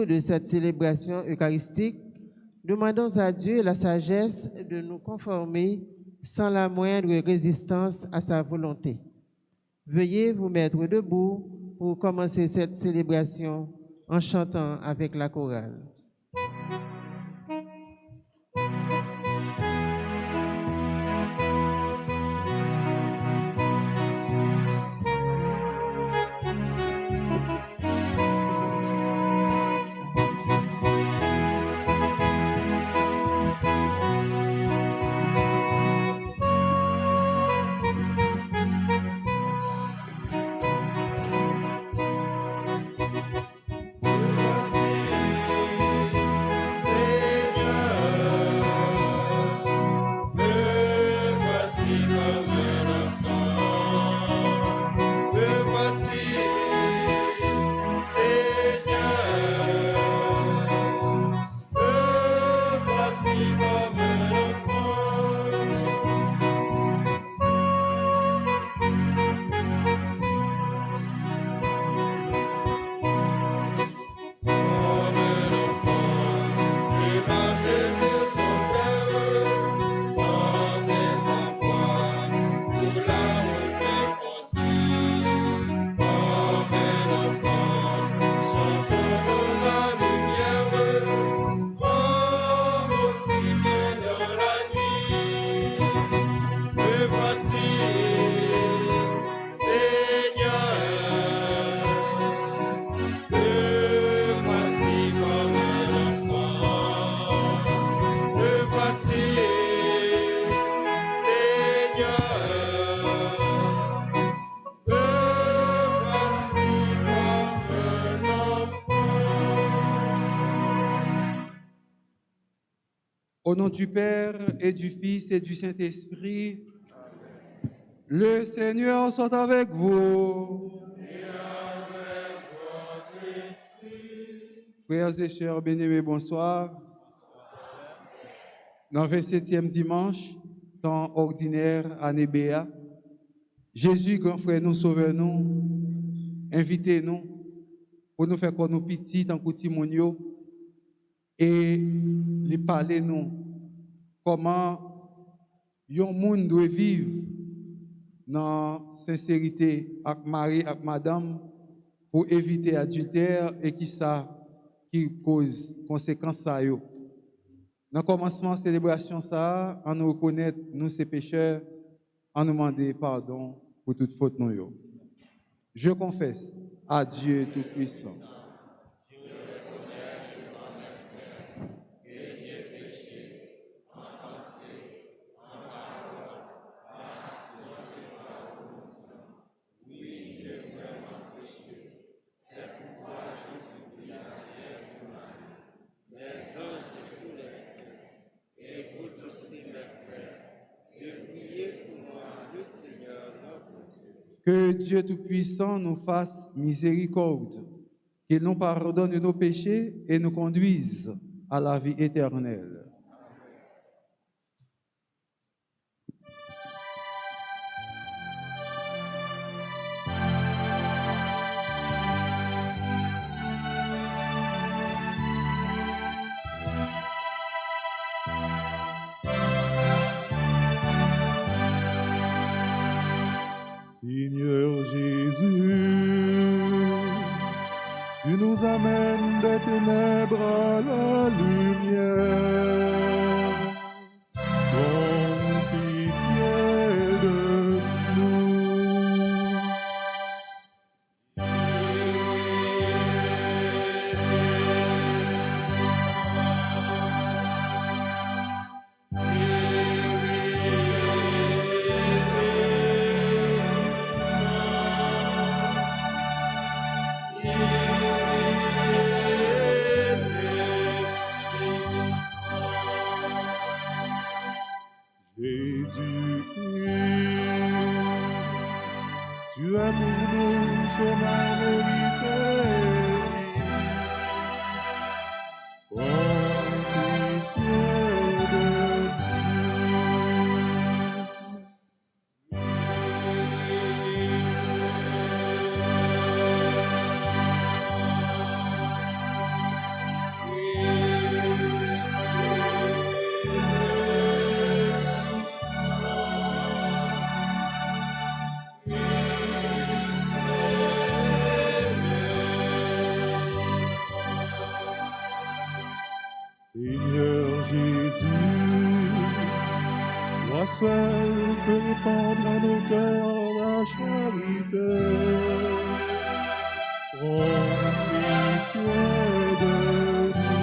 jour de cette célébration eucharistique, demandons à Dieu la sagesse de nous conformer sans la moindre résistance à sa volonté. Veuillez vous mettre debout pour commencer cette célébration en chantant avec la chorale. Au nom du Père et du Fils et du Saint-Esprit, le Seigneur soit avec vous. Et avec votre esprit. Frères et sœurs bien-aimés, bonsoir. Dans le 27e dimanche, temps ordinaire, année BA, Jésus, grand frère, nous sauve nous, invitez-nous pour nous faire comme nous petits, tant que Timonio, et les parler nous comment un monde doit vivre dans sincérité avec mari, avec madame, pour éviter adultère et qui cause conséquences ça yo. Dans le commencement de la célébration, ça, on nous reconnaît, nous, ces pécheurs, on nous demande pardon pour toute faute. Nous. Je confesse à Dieu Tout-Puissant. Que Dieu Tout-Puissant nous fasse miséricorde, qu'il nous pardonne nos péchés et nous conduise à la vie éternelle. Seigneur Jésus, tu nous amènes des ténèbres à la lumière. Prends pitié de nous. seul peut répandre à nos cœurs la charité. Prends pitié de nous.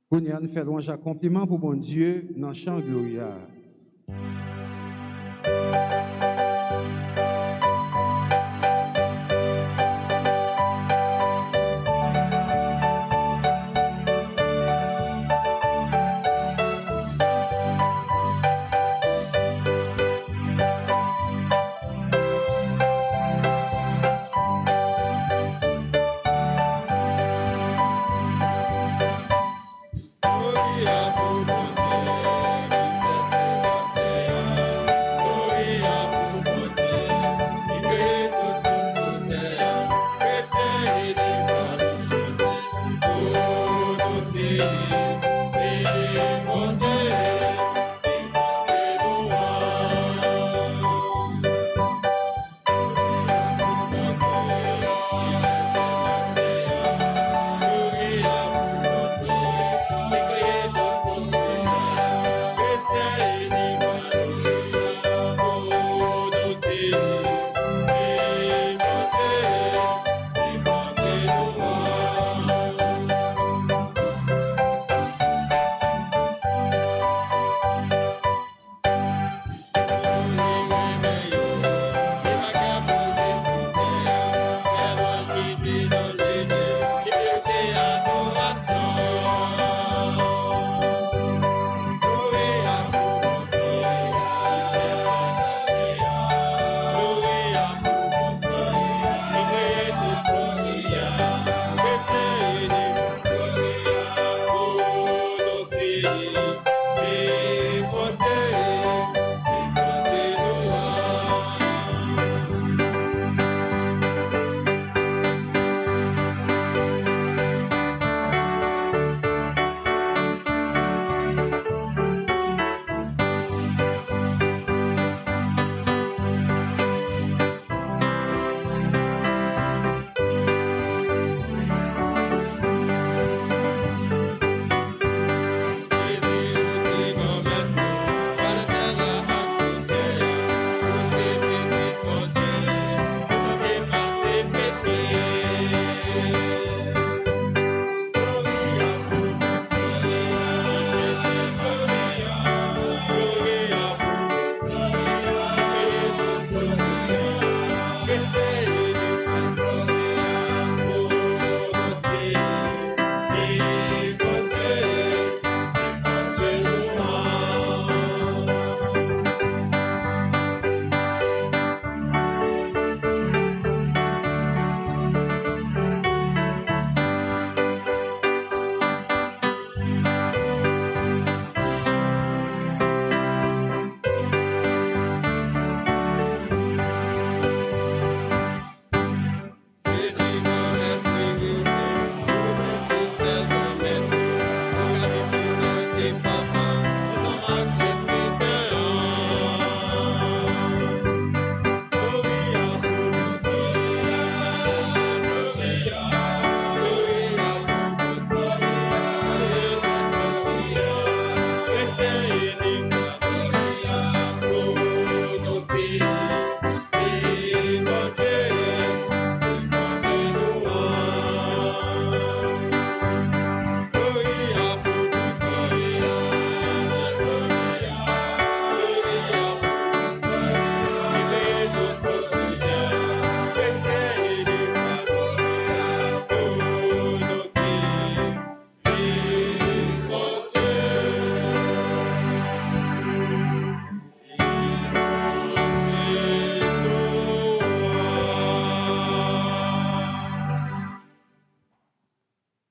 Kounia nous fait louange à compliment pour bon Dieu dans chant Gloria.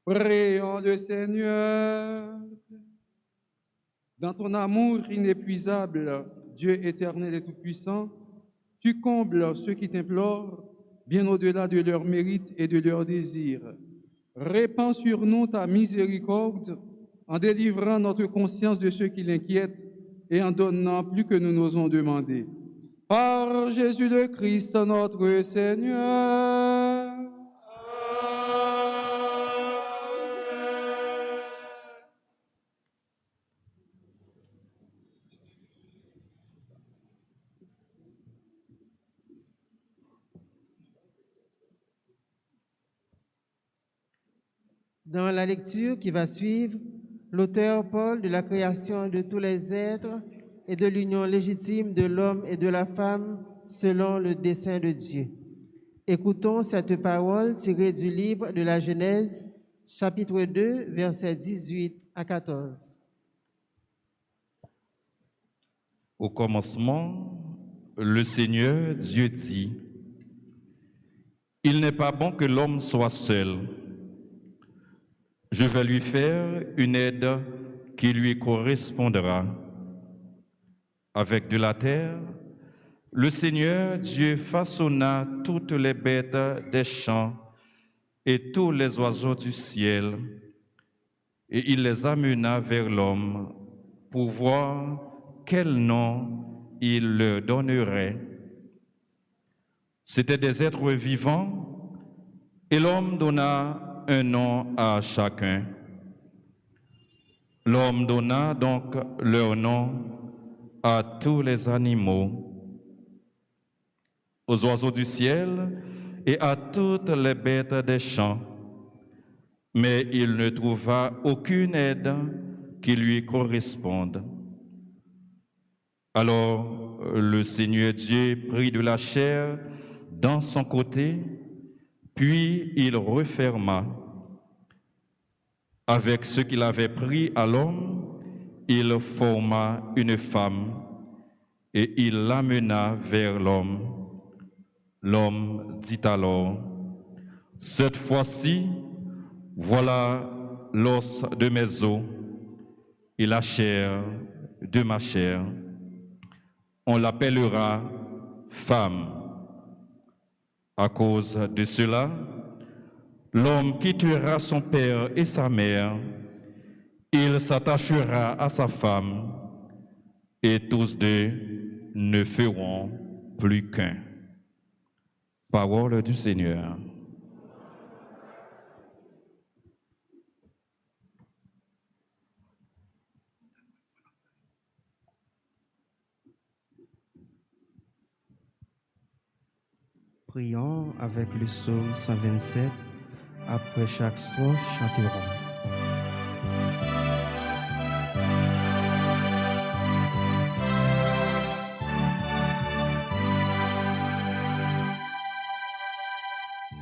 Prions le Seigneur. Dans ton amour inépuisable, Dieu éternel et tout-puissant, tu combles ceux qui t'implorent bien au-delà de leurs mérites et de leurs désirs. Répands sur nous ta miséricorde en délivrant notre conscience de ceux qui l'inquiètent et en donnant plus que nous n'osons demander. Par Jésus le Christ, notre Seigneur. Dans la lecture qui va suivre, l'auteur parle de la création de tous les êtres et de l'union légitime de l'homme et de la femme selon le dessein de Dieu. Écoutons cette parole tirée du livre de la Genèse, chapitre 2, versets 18 à 14. Au commencement, le Seigneur Dieu dit, « Il n'est pas bon que l'homme soit seul. Je vais lui faire une aide qui lui correspondra. » Avec de la terre, le Seigneur Dieu façonna toutes les bêtes des champs et tous les oiseaux du ciel, et il les amena vers l'homme pour voir quel nom il leur donnerait. C'étaient des êtres vivants, et l'homme donna un nom à chacun. L'homme donna donc leur nom à tous les animaux, aux oiseaux du ciel et à toutes les bêtes des champs. Mais il ne trouva aucune aide qui lui corresponde. Alors le Seigneur Dieu prit de la chair dans son côté, puis il referma. Avec ce qu'il avait pris à l'homme, il forma une femme et il l'amena vers l'homme. L'homme dit alors, « Cette fois-ci, voilà l'os de mes os et la chair de ma chair. On l'appellera femme. À cause de cela, l'homme quittera son père et sa mère, il s'attachera à sa femme, et tous deux ne feront plus qu'un. » Parole du Seigneur. Prions avec le psaume 127. Après chaque strophe, chanterons.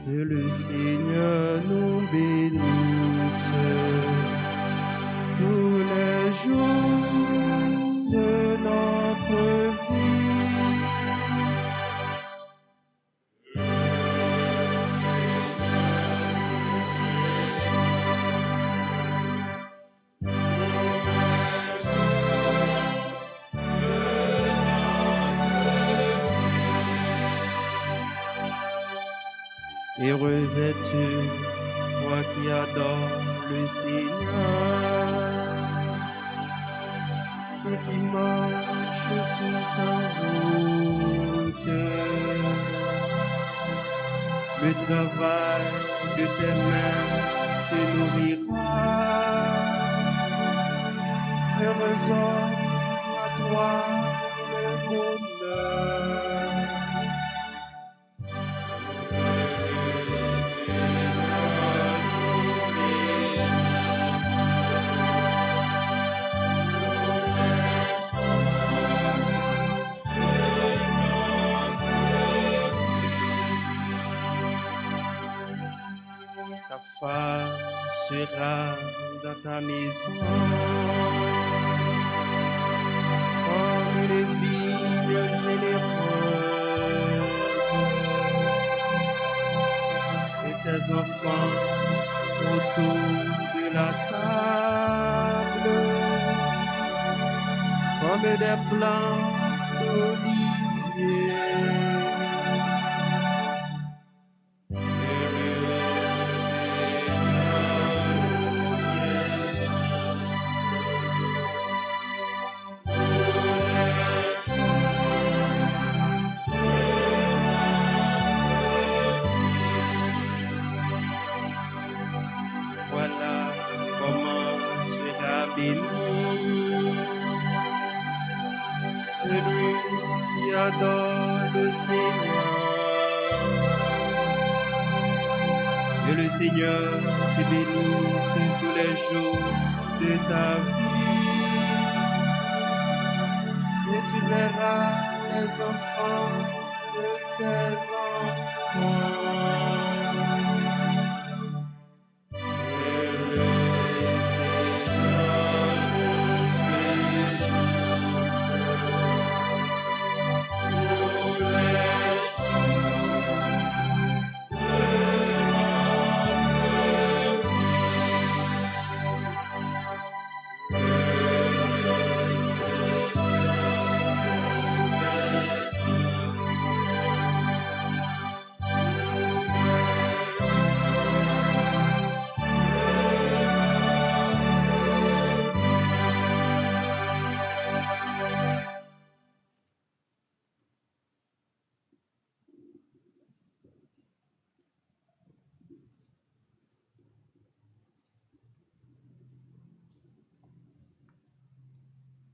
Que le Seigneur nous bénisse tous les jours de notre vie. Heureux es-tu, toi qui adores le Seigneur et qui marche sur sa route. Le travail de tes mains te nourrira. Heureux homme, à toi le bonheur. Ta femme sera dans ta maison comme une vigne généreuse et tes enfants autour de la table comme des plants d'olivier. Voilà comment sera béni celui qui adore le Seigneur. Que le Seigneur te bénisse tous les jours de ta vie. Et tu verras les enfants de tes enfants.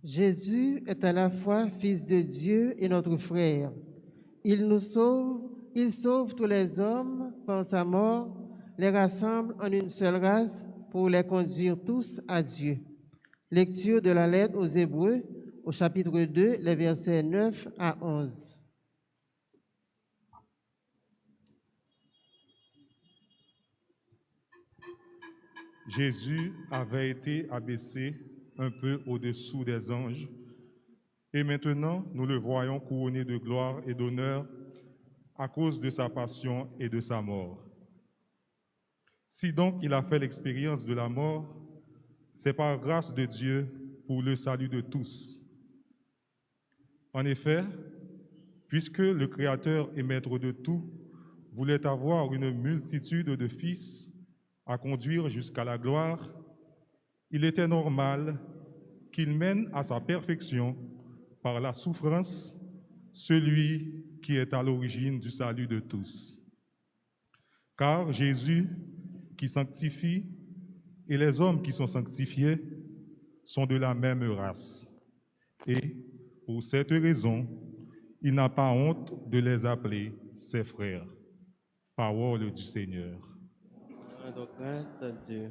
Jésus est à la fois Fils de Dieu et notre frère. Il nous sauve, il sauve tous les hommes par sa mort, les rassemble en une seule race pour les conduire tous à Dieu. Lecture de la lettre aux Hébreux, au chapitre 2, les versets 9 à 11. Jésus avait été abaissé un peu au-dessous des anges, et maintenant nous le voyons couronné de gloire et d'honneur à cause de sa passion et de sa mort. Si donc il a fait l'expérience de la mort, c'est par grâce de Dieu pour le salut de tous. En effet, puisque le Créateur et Maître de tout voulait avoir une multitude de fils à conduire jusqu'à la gloire, il était normal qu'il mène à sa perfection par la souffrance celui qui est à l'origine du salut de tous. Car Jésus, qui sanctifie, et les hommes qui sont sanctifiés sont de la même race. Et pour cette raison, il n'a pas honte de les appeler ses frères. Parole du Seigneur. Donc, grâce à Dieu.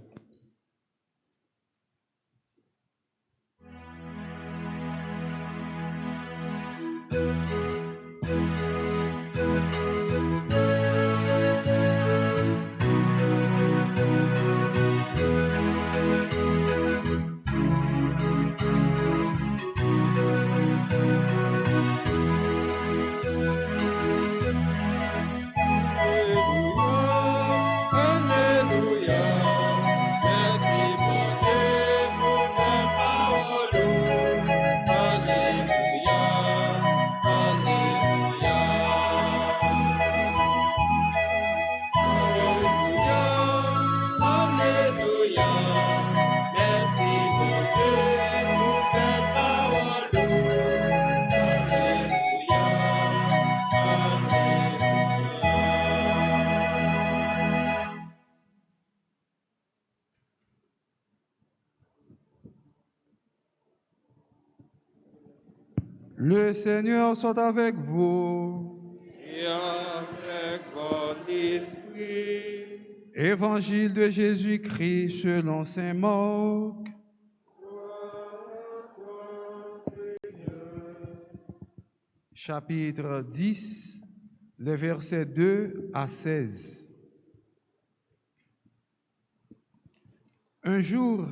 Le Seigneur soit avec vous. Et avec votre esprit. Évangile de Jésus-Christ selon saint Marc. Chapitre 10, les versets 2 à 16. Un jour,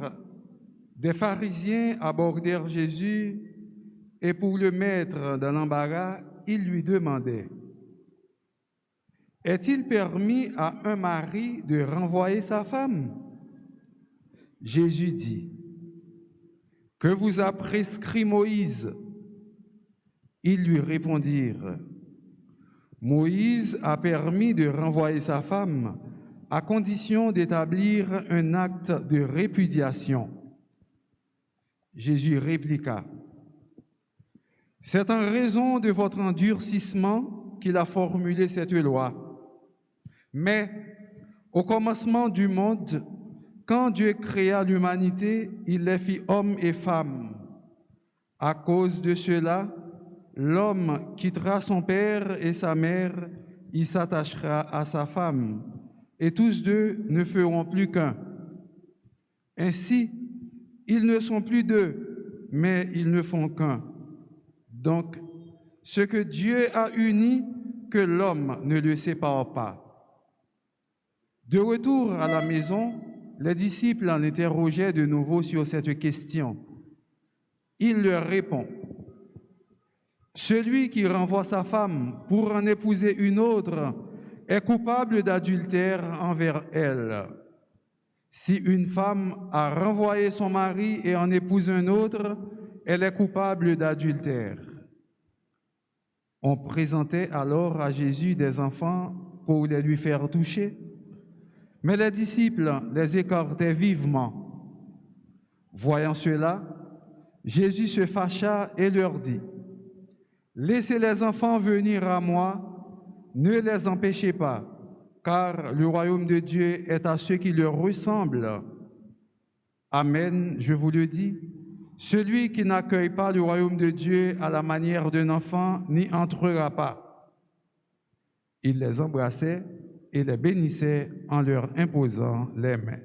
des pharisiens abordèrent Jésus et pour le mettre dans l'embarras, ils lui demandaient: est-il permis à un mari de renvoyer sa femme? Jésus dit: que vous a prescrit Moïse? Ils lui répondirent, Moïse a permis de renvoyer sa femme à condition d'établir un acte de répudiation. Jésus répliqua, c'est en raison de votre endurcissement qu'il a formulé cette loi. Mais au commencement du monde, quand Dieu créa l'humanité, il les fit hommes et femmes. À cause de cela, l'homme quittera son père et sa mère, il s'attachera à sa femme, et tous deux ne feront plus qu'un. Ainsi, ils ne sont plus deux, mais ils ne font qu'un. Donc, ce que Dieu a uni, que l'homme ne le sépare pas. De retour à la maison, les disciples en interrogeaient de nouveau sur cette question. Il leur répond, celui qui renvoie sa femme pour en épouser une autre est coupable d'adultère envers elle. Si une femme a renvoyé son mari et en épouse un autre, elle est coupable d'adultère. On présentait alors à Jésus des enfants pour les lui faire toucher, mais les disciples les écartaient vivement. Voyant cela, Jésus se fâcha et leur dit, « Laissez les enfants venir à moi, ne les empêchez pas, car le royaume de Dieu est à ceux qui leur ressemblent. Amen, je vous le dis, celui qui n'accueille pas le royaume de Dieu à la manière d'un enfant n'y entrera pas. » Il les embrassait et les bénissait en leur imposant les mains.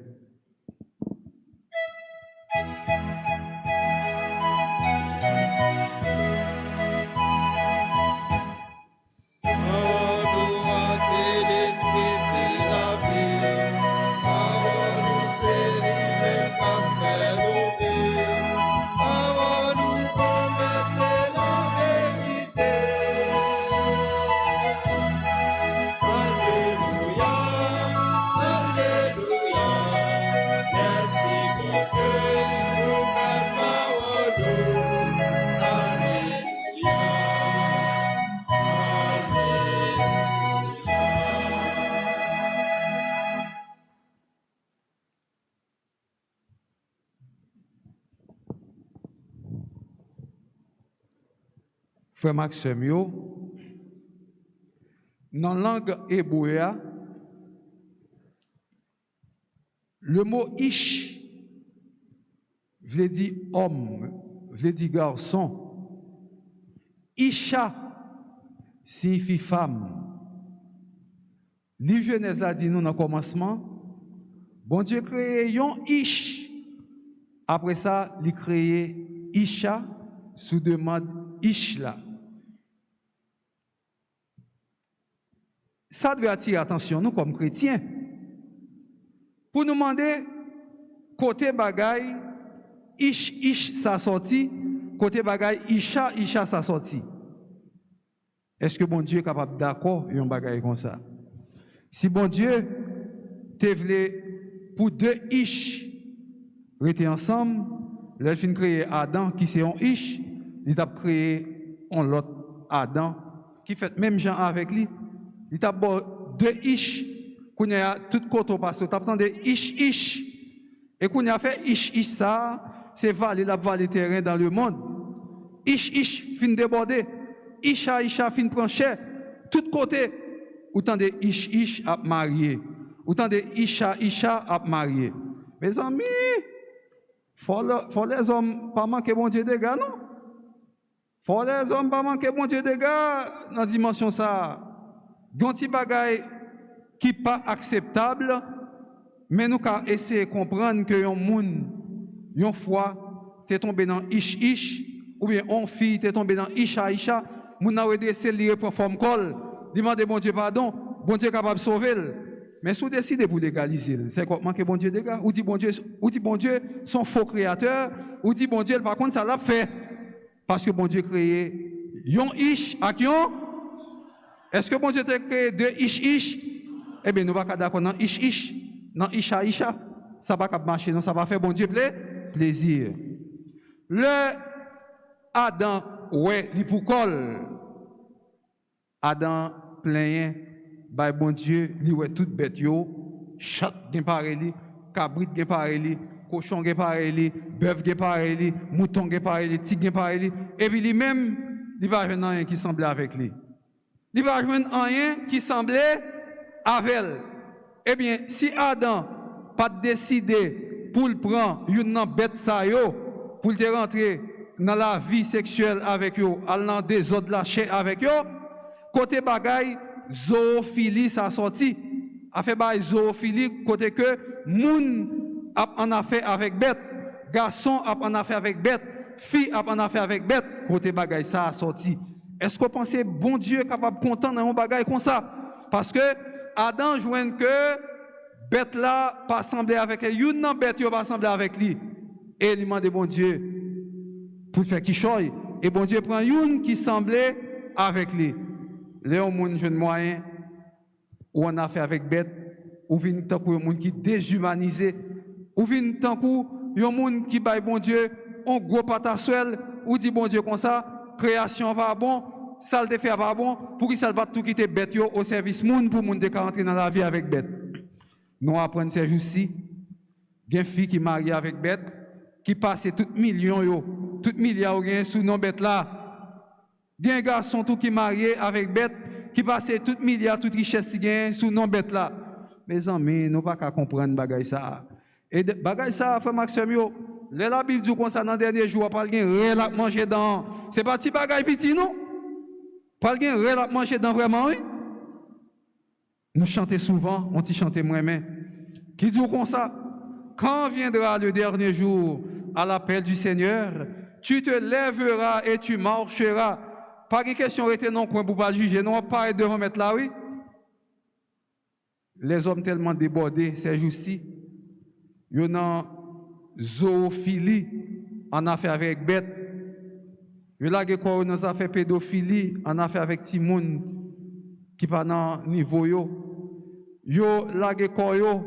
Frère Maxime, dans la langue hébreu, le mot ish veut dire homme, veut dire garçon. Isha signifie femme. Livre Genèse a dit nous dans le commencement, bon Dieu créé un ish. Après ça, il créé Isha sous demande Ishla. Ça devait attirer l'attention, nous, comme chrétiens, pour nous demander, côté bagaille, ish, ça sorti, côté bagaille, isha, ça sorti. Est-ce que bon Dieu est capable d'accord avec un bagaille comme ça? Si bon Dieu te voulait pour deux ish, rester ensemble, il fin créer Adam, qui c'est un ish, il a créé un autre Adam, qui fait même genre avec lui. Il t'a deux ish, qu'on a tout côté passé, t'as entendu ish, et qu'on a fait ish ça, c'est valer la vallée terrain dans le monde. Ish, fin débordé, isha, fin prendre tout côté, autant de ish à marier, autant de isha à marier. Mes amis, faut les hommes pas manquer bon Dieu des gars, non? Faut les hommes pas manquer bon Dieu des gars dans la dimension ça. Gonti bagay qui pas acceptable, mais nous avons essayé de comprendre que un moun, une fois, t'es tombé dans ish, ou bien on fille, t'es tombé dans isha, moun a essayé de lire pour forme col, demander bon Dieu pardon, bon Dieu capable de sauver. Mais si vous décidez pour légaliser, c'est quoi manquer bon Dieu des gars? Ou dit bon Dieu, son faux créateur, ou dit bon Dieu, par contre, ça l'a fait. Parce que bon Dieu créé yon ish à yon. Est-ce que bon Dieu t'a créé deux ish? Eh bien, nous ne sommes pas d'accord dans ish, dans isha. Ça va pas marcher, non, ça va faire bon Dieu plaisir. Le Adam, ouais, li pou kol. Adam plein, bay bon Dieu, li ouais tout bête yo, chat gen pare li, cabrit gen pare li, cochon gen pare li, bœuf gen pare li, mouton gen pare li, tigre gen pare li, et puis lui même, il va joindre rien qui semblait avec lui. Il va joindre rien qui semblait avec elle. Eh bien, si Adam pas décidé pour le prendre une bête ça yo, pour te rentrer dans la vie sexuelle avec yo, allant des autres lâcher avec yo, côté bagaille, zoophilie ça sorti. A fait bail zoophilie côté que moun a en affaire avec bête, garçon a en affaire avec bête, fille a en affaire avec bête, côté bagaille ça a sorti. Est-ce que vous pensez bon Dieu est capable de content dans un bagaille comme ça? Parce que Adam joint que bête là pas semblé avec lui, une bête yo pas semblé avec lui. Et il demande bon Dieu pour faire qui choy et bon Dieu prend une qui semblait avec lui. Léon moun jeune moyen ou on a fait avec bête ou vinn tant que moun qui déshumanisé ou vinn tant que yon moun qui baille bon Dieu on gros patassuel ou dit bon Dieu comme ça création pas bon ça le fait pas bon pour qu'il ça pas tout quitter bête yo au service moun pour moun de rentrer dans la vie avec bête. Nous apprendre ces jours-ci gen fille qui mariée avec bête qui passe tout million yo tout milliard gen sous non bête là. Bien garçon tout qui marié avec bête qui passe tout milliard toute richesse gain sous non bête là. Mes amis, nous pas qu'à comprendre bagay ça. Et bagay ça frère Maxime yo, la Bible dit comme ça dans dernier jour pas gen rel à manger dans. C'est pas petit bagay petit non. Pas gen rel à manger dans vraiment oui. Nous chantons souvent, on t'y chanter moi-même. Qui dit comme ça, quand viendra le dernier jour à l'appel du Seigneur, tu te lèveras et tu marcheras. Pas de question était non coin pour pas juger, non pas devant mettre là oui. Les hommes tellement débordés ces jours-ci, ils ont zoophilie en affaire avec bête. Ils ont quoi dans affaire pédophilie en affaire avec Timoun qui pas dans niveau yo. Yo lage quoi yo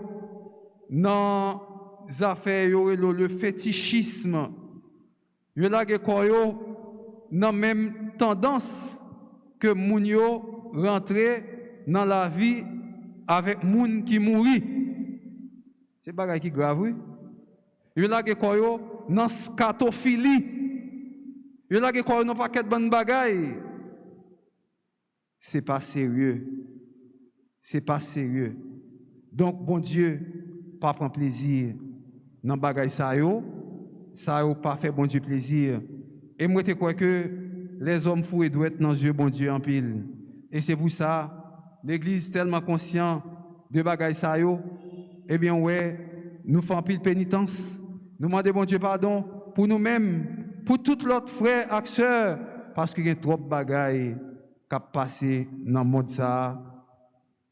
dans affaires yo le fétichisme. Yo lage quoi yo dans même tendance que moun yo rentrer dans la vie avec moun qui mourit. C'est bagay qui grave oui. Yo lage quoi yo dans scatophilie. Yo lage quoi yo dans paquet bonne bagay. C'est pas sérieux. C'est pas sérieux. Donc bon Dieu pas prend plaisir dans bagay ça yo pas fait bon Dieu plaisir. Et moi, je crois que les hommes fous doivent être dans Dieu, bon Dieu, en pile. Et c'est pour ça, l'Église tellement consciente de bagaille ça yo, eh bien, ouais, nous faisons pile pénitence. Nous demandons, bon Dieu, pardon pour nous-mêmes, pour tous l'autre frères et sœurs, parce qu'il y a trop de bagaille qui passé dans le monde ça,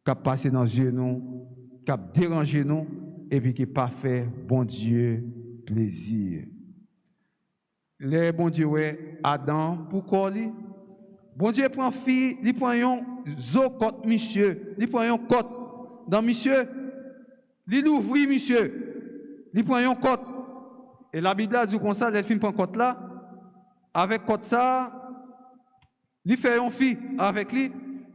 qui passé dans Dieu, nous, qui dérangé nous, et puis qui n'a pas fait, bon Dieu, plaisir. Les bon Dieu ouais Adam pour coller. Bon Dieu prend fille, il prend un zocote monsieur, il prend un côte dans monsieur, il ouvre monsieur, il prend un côte. Et la Bible dit comme ça, les filles prend côte là, avec côte ça, il fait un fille avec lui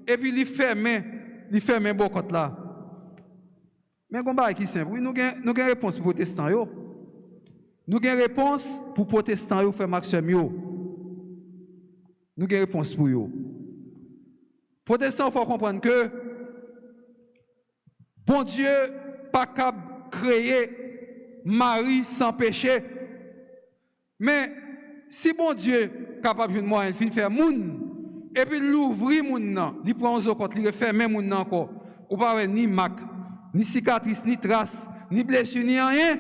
et puis il ferme bon côte là. Mais combat qui simple, oui nous gain réponse protestant yo. Nous avons une réponse pour les protestants, nous frère Maxime. Nous avons une réponse pour eux. Protestants, il faut comprendre que bon Dieu n'est pas capable de créer Marie sans péché. Mais si bon Dieu est capable de faire il faire moun, et puis l'ouvrir moun, il prend un zokot, il referme moun encore, ou pas ni marque, ni cicatrice, ni trace, ni blessure, ni rien.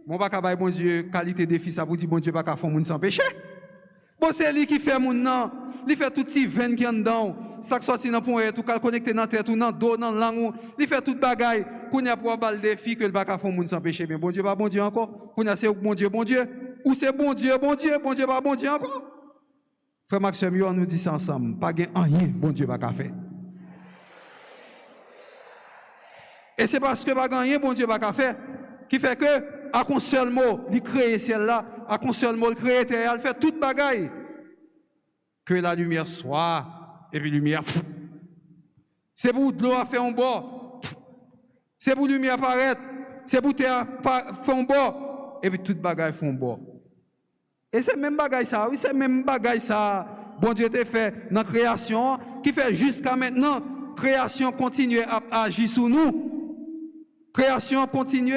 Mon pas capable bon Dieu qualité de fils ça pour dire bon Dieu pas faire moun sans péché. Bon c'est lui qui fait moun nan, il fait tout petit veine qui en dedans, ça sorti dans pont tout connecté dans tête ou dans dos dans langue, il fait toute bagaille, kounya pour balle des filles que le pas faire moun sans péché mais bon Dieu pas bon Dieu encore, kounya c'est bon Dieu ou c'est bon Dieu pas bon Dieu encore. Frère Maxime on nous dit ça ensemble, pas gain rien bon Dieu pas faire. Et c'est parce que pas gain rien bon Dieu pas faire qui fait que à un seul mot, il crée celle-là, à un seul mot, il crée terre, il fait toute bagaille. Que la lumière soit, et puis lumière, c'est pour de l'eau à faire un bord, c'est pour lumière apparaître, c'est pour terre faire un bord, et puis toute bagaille fait un bord. Et c'est même bagaille ça, oui, c'est même bagaille ça, bon Dieu t'a fait dans la création, qui fait jusqu'à maintenant, création continue à agir sur nous, création continue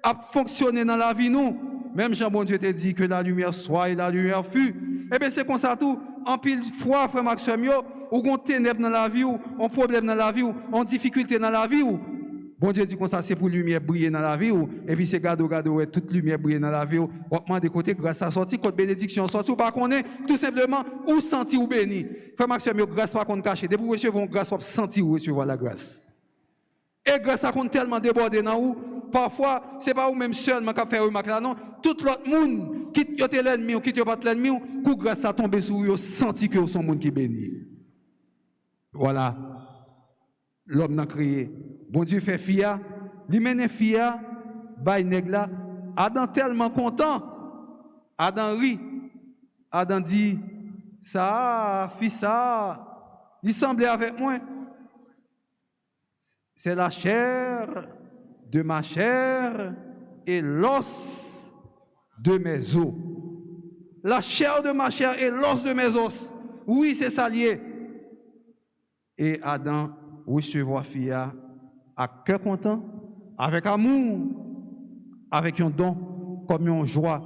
à fonctionner dans la vie nous. Même Jean bon Dieu t'a dit que la lumière soit et la lumière fut. Eh bien c'est comme ça tout. En pile fois, frère Maxime, ou on ténèbres dans la vie, ou on problème dans la vie, ou on difficulté dans la vie, ou bon Dieu dit comme ça, c'est pour lumière briller dans la vie, ou et puis c'est gado, toute lumière briller dans la vie, ou on des côtés grâce à sorti, côté bénédiction sorti, ou pas qu'on est, tout simplement, ou senti ou béni. Frère Maxime, grâce pas qu'on cache, dès que vous recevez grâce, vous senti ou recevoir la grâce. Et grâce à qu'on tellement débordé dans vous, parfois, c'est pas vous même seulement qui fait remarque là, non. Tout l'autre monde, qui est l'ennemi ou qui est pas l'ennemi, ou grâce à tomber sur vous, senti que vous sont monde qui béni. Voilà. L'homme n'a créé. Bon Dieu fait fia, lui mène fia, bail nèg là. Adam tellement content. Adam rit. Adam dit, ça, fils ça, il semblait avec moi. C'est la chair de ma chair et l'os de mes os. La chair de ma chair et l'os de mes os. Oui, c'est ça lié. Et Adam recevra fia à cœur content, avec amour, avec un don, comme une joie.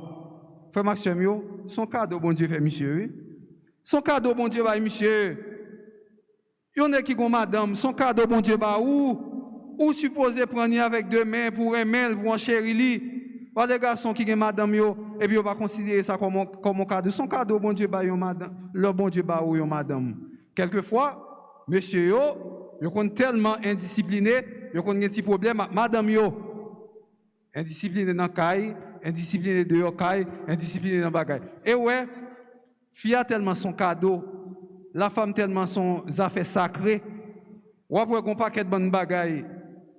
Frère Maxime, son cadeau, bon Dieu fait monsieur. Son cadeau, bon Dieu, va monsieur. Il y en a qui ont madame, son cadeau, bon Dieu, bah ou supposé prendre avec deux mains pour aimer, pour en chérir. Pas des garçons qui ont madame, et puis on va considérer ça comme un cadeau. Son cadeau, bon Dieu, bah madame, le bon Dieu, bah ou madame. Quelquefois, monsieur, yo sont tellement indisciplinés, yo ont un petit problème, madame, indiscipliné dans le caille, indiscipliné dehors caille, indiscipliné dans le bagaille. Et ouais, fille a tellement son cadeau, la femme tellement son affaire sacrée, ou après qu'on paquet de bonnes bagailles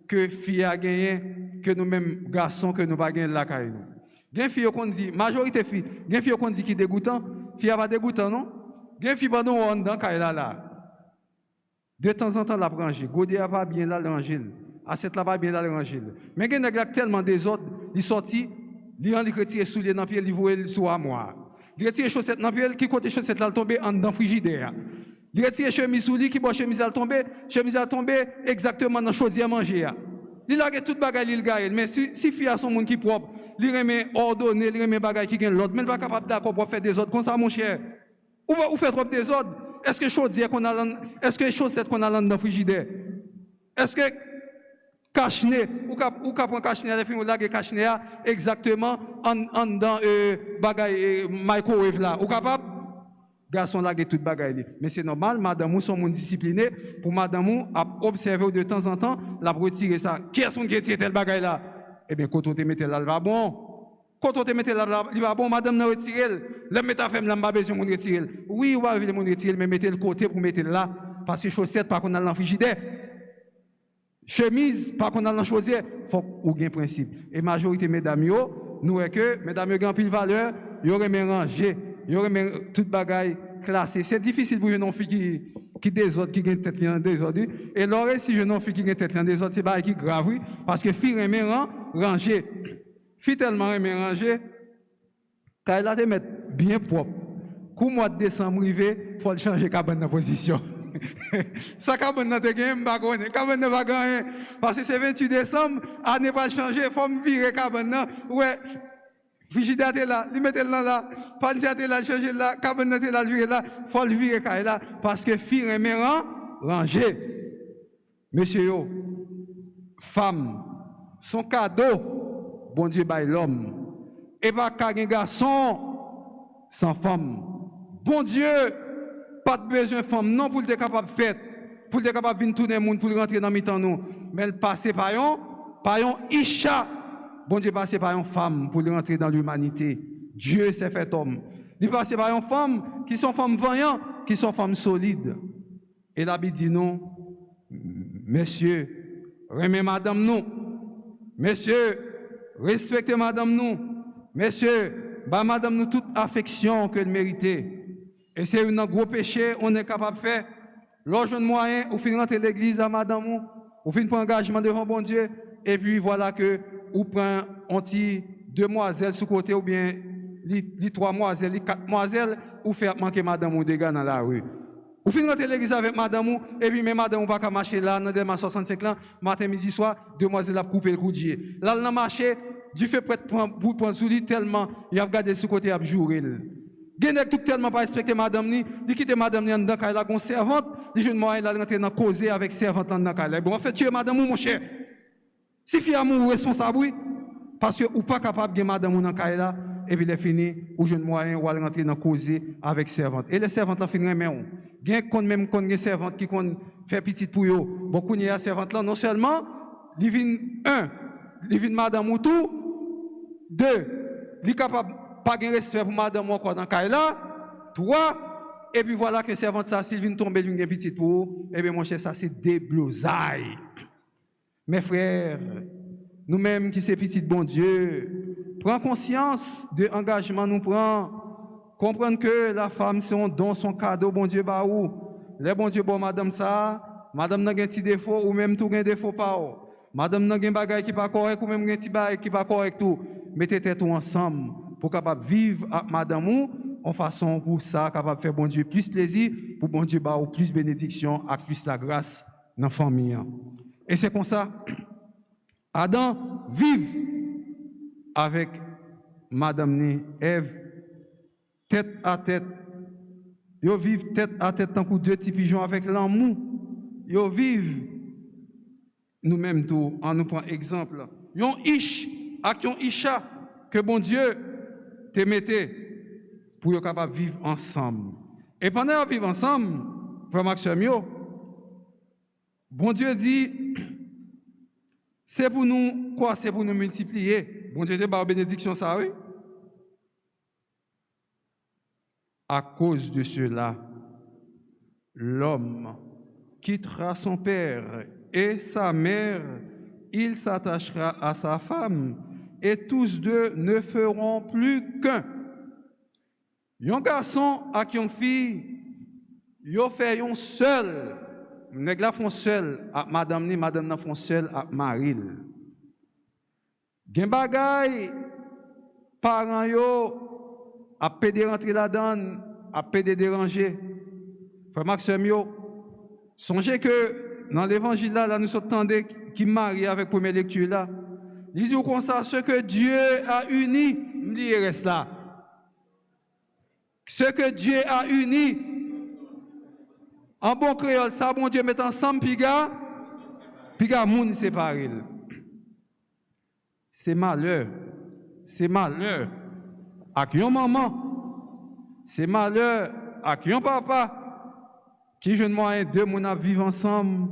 que fille a gagné, que nous-mêmes garçons que nous pas gagné la caille. Gen fille qu'on dit, majorité fille, gen fille qu'on dit qui dégoûtant, fille pas dégoûtant non? Gen fille pas on dans caille là. De temps en temps la branche, Godé a pas bien là l'angile, Asset là pas bien là l'angile. Mais gen nèg tellement désordre, il sorti, il en retire soulier dans pied, il voit sous armoire. Il retire chaussette dans pied, qui côté chaussette là tomber en dans frigidaire. Il retire chemise sous lui, qui boit chemise à tomber exactement dans chaudière manger. Il a toute bagaille il gagne, mais si fille a son monde qui propre, il remet ordonné, il remet bagaille qui gagne l'autre, mais il pas capable d'accord pour faire des ordres comme ça mon cher. Ou fait trop des ordres. Est-ce que chaudière qu'on a est-ce que chaussette qu'on a dans frigidaire? Est-ce que cache-nez ou prend cache-nez la fin ou laguer cache-nez exactement en dans bagaille microwave là. Ou capable garçon laguer toute bagaille. Mais c'est normal, madame ou son monde discipliné pour madame ou observer de temps en temps la retirer ça. Qui est-ce qui retire tel bagaille là? Eh bien quand on te mette là il va bon. Quand on te mette là il va bon, madame n'a retiré, le mettre femme là pas besoin de retirer. Oui, on va le monde retirer mais mettez le côté pour mettre là parce que chaussette pas qu'on a dans frigidaire. Chemise, par contre, dans la chaudière, il faut qu'on ait un principe. Et majorité, mesdames, nous est que, mesdames, ont pile valeur, ils auraient rangé, ils auraient toute bagaille classée. C'est difficile pour une fille qui désordre, qui a une tête en désordre. Et alors, si une fille qui a une tête en désordre, c'est pas qui grave, oui, parce que fille aime ranger. Fille tellement aime ranger, quand elle a te mettre bien propre, qu'au mois de décembre, il faut changer cabane de position. Ça cabane n'a te gagné bagone cabane n'a pas gagné parce que c'est 28 décembre année pas changer faut me virer cabane ouais frigidaire là il mettait là pansia là changer là cabane là virer là faut le virer là parce que fille remet ranger monsieur yo femme son cadeau bon Dieu bail l'homme et pas qu'un garçon sans femme bon Dieu pas de besoin de femme, non, pour être capable de faire, pour être capable de venir tourner le monde, pour rentrer dans le temps nous. Mais elle passe par un Isha. Bon Dieu passe par une femme pour rentrer dans l'humanité. Dieu s'est fait homme. Il passe par une femme qui sont femmes vaillantes, qui sont femmes solides. Et la Bible dit non, messieurs, remet madame nous. Messieurs, respectez madame nous. Messieurs, bah madame nous toute affection qu'elle méritait. Et c'est un gros péché, on est capable de faire. L'argent moyen, ou fin rentrer l'église à madame ou fin prendre engagement devant bon Dieu, et puis voilà que ou prend anti demoiselles sous côté ou bien les 3 demoiselles, les 4 demoiselles, ou faire manquer madame ou des gars dans la rue. Ou fin rentrer l'église avec madame et puis mais madame ou pas qu'à marcher là dans des 65 ans, matin midi soir, demoiselle a coupé le coudier. Là elle a marché, du fait prêtre pour prendre sous lui tellement il a regardé sous côté a jouer. Genek tout tellement pas respecter madame ni, il quitte madame ni dans la gon servante, les jeunes moyens là rentrer dans causer avec servante dans la. Bon en fait tu es madame ou mon cher. Si fille amour responsable oui, parce que ou pas capable de madame ou dans là et puis il est fini ou jeune moyen ou aller rentrer dans causer avec servante. Et les servantes là finissent mais on. Gen kon même kon gen servante qui kon fait petite pour yo. Bon qu'on y a servante là non seulement il vient madame ou tout, 2 il capable pas de respect pour madame encore dans le là. 3, et puis voilà que servante ça, s'il vient tomber d'une petite pour, et bien mon cher, ça c'est des blousailles. Mes frères, nous-mêmes qui sommes petits bon Dieu, prends conscience de l'engagement nous prend. Comprendre que la femme c'est un don, son cadeau, bon Dieu, bah où. Les bon Dieu, bon madame ça, madame n'a pas un petit défaut, ou même tout un défaut pas. Madame n'a pas un bagage qui pas correct, ou même un petit bagage qui pas correct tout. Mettez tête ensemble pour capable vivre avec madame ou en façon pour ça capable faire bon Dieu plus plaisir pour bon Dieu ba ou plus bénédiction et plus la grâce dans la famille. Et c'est comme ça Adam vive avec madame ni Ève tête à tête. Yo vivent tête à tête tant que 2 petits pigeons avec l'amour. Yo vivent nous-mêmes tout en nous prend exemple. Yon ish ak yon isha que bon Dieu te mettez pour être capable de vivre ensemble. Et pendant qu'ils vivent ensemble, frère Maxime, bon Dieu dit, c'est pour nous, quoi? C'est pour nous multiplier. Bon Dieu dit, bah, bénédiction, ça, oui. À cause de cela, l'homme quittera son père et sa mère, il s'attachera à sa femme, et tous 2 ne feront plus qu'un. Un garçon avec une fille, ils fait un seul. Les gens font seul avec madame ni madame n'a font seul avec mari. Gen bagay parents yo a pédé rentrer là-dedans, a pédé déranger. Frère Maxime yo, songez que dans l'évangile là nous sommes qui marie avec première lecture là. Lisez comme ça, ce que Dieu a uni, il reste là. Ce que Dieu a uni, en bon créole, ça, bon Dieu met ensemble, piga moun séparé. C'est malheur à qui yon maman, c'est malheur à qui yon papa, qui jeune moyen 2 moun à vivre ensemble,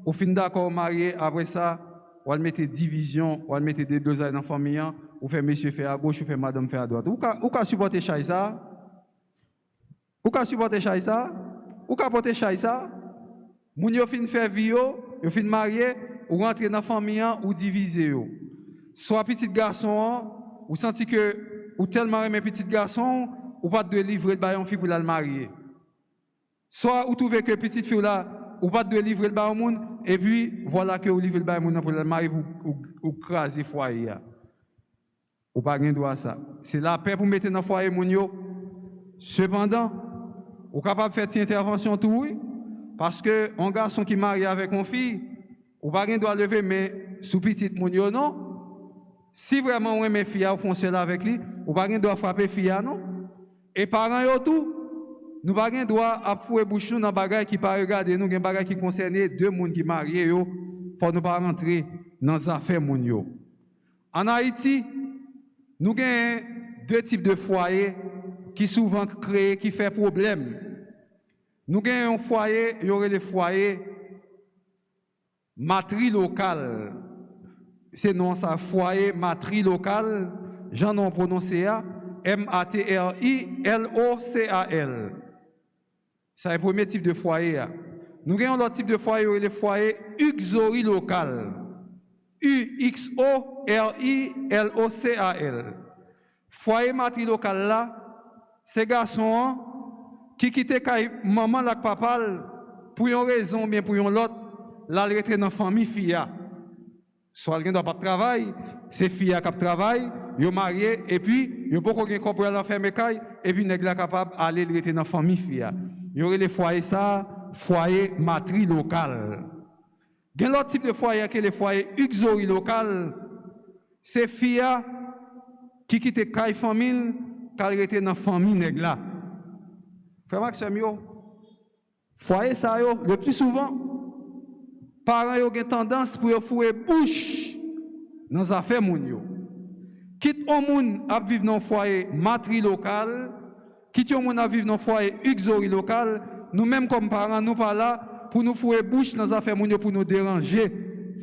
au fin d'accord marié, après ça, ou elle mette division, ou elle mette des 2 dans la famille, ou fait monsieur fait à gauche, ou fait madame fait à droite. Ou ka supporter Chaïsa? Ou ka supporter Chaïsa? Ou ka porter Chaïsa? Moun yo fin faire vie yo fin marié, ou rentrer dans la famille, ou diviser yo. Soit petit garçon, ou senti que, ou tellement aimé petit garçon, ou pas de livrer le baillon fille pour la marier. Soit ou trouver que petite fille là, ou pas de livrer le baillon moun, et puis voilà que vous livrez le baillon moun pour la marier ou craser foyer. Ou pas rien droit ça. C'est la paix pour mettre dans le foyer moun yo. Cependant, ou capable de faire cette intervention tout oui, parce que un garçon qui marie avec une fille, ou pas rien doit lever mais sous petite moun yo non. Si vraiment on aime fille ou font cela avec lui, ou pas rien doit frapper fille non. Et parents yo tout, nous pas rien droit à fouer bouche dans bagay qui pas regarder nous, gen bagay qui concerne 2 moun qui mariés yo, faut nous pas rentrer dans les affaires moun yo. En Haïti, nous avons 2 types de foyers qui souvent créent, qui fait problème. Nous avons un foyer, il y aurait les foyers matrilocales. C'est non ça, foyer matrilocale, j'en ai prononcé M-A-T-R-I-L-O-C-A-L. C'est le premier type de foyer. Nous avons l'autre type de foyer, les foyers uxorilocal. UXORILOCAL. Foyer matrilocal là, ces garçons qui quittent maman et papa pour une raison, bien pour une autre, là, ils sont dans la famille fille. Soit ils ne doivent pas travailler, c'est fille qui travaille, ils sont mariés, et puis, ils n'ont pas de couple à l'enfermer, et puis, ils sont capables d'aller dans la famille fille. Il y aurait les foyers, ça, foyer matrilocal. Il y a l'autre type de foyer qui est le foyer uxorilocal. C'est fille qui quitte la famille, qui est dans la famille nègre. Frère Maxime, foyer ça, le plus souvent, parents ont tendance pour fouer bouche dans les affaires moun. Quitte au monde à vivre dans un foyer matrilocal, quitte au monde à vivre dans un foyer uxorilocal, nous-mêmes comme parents, nous pas là pour nous fouer bouche dans les affaires moun pour nous déranger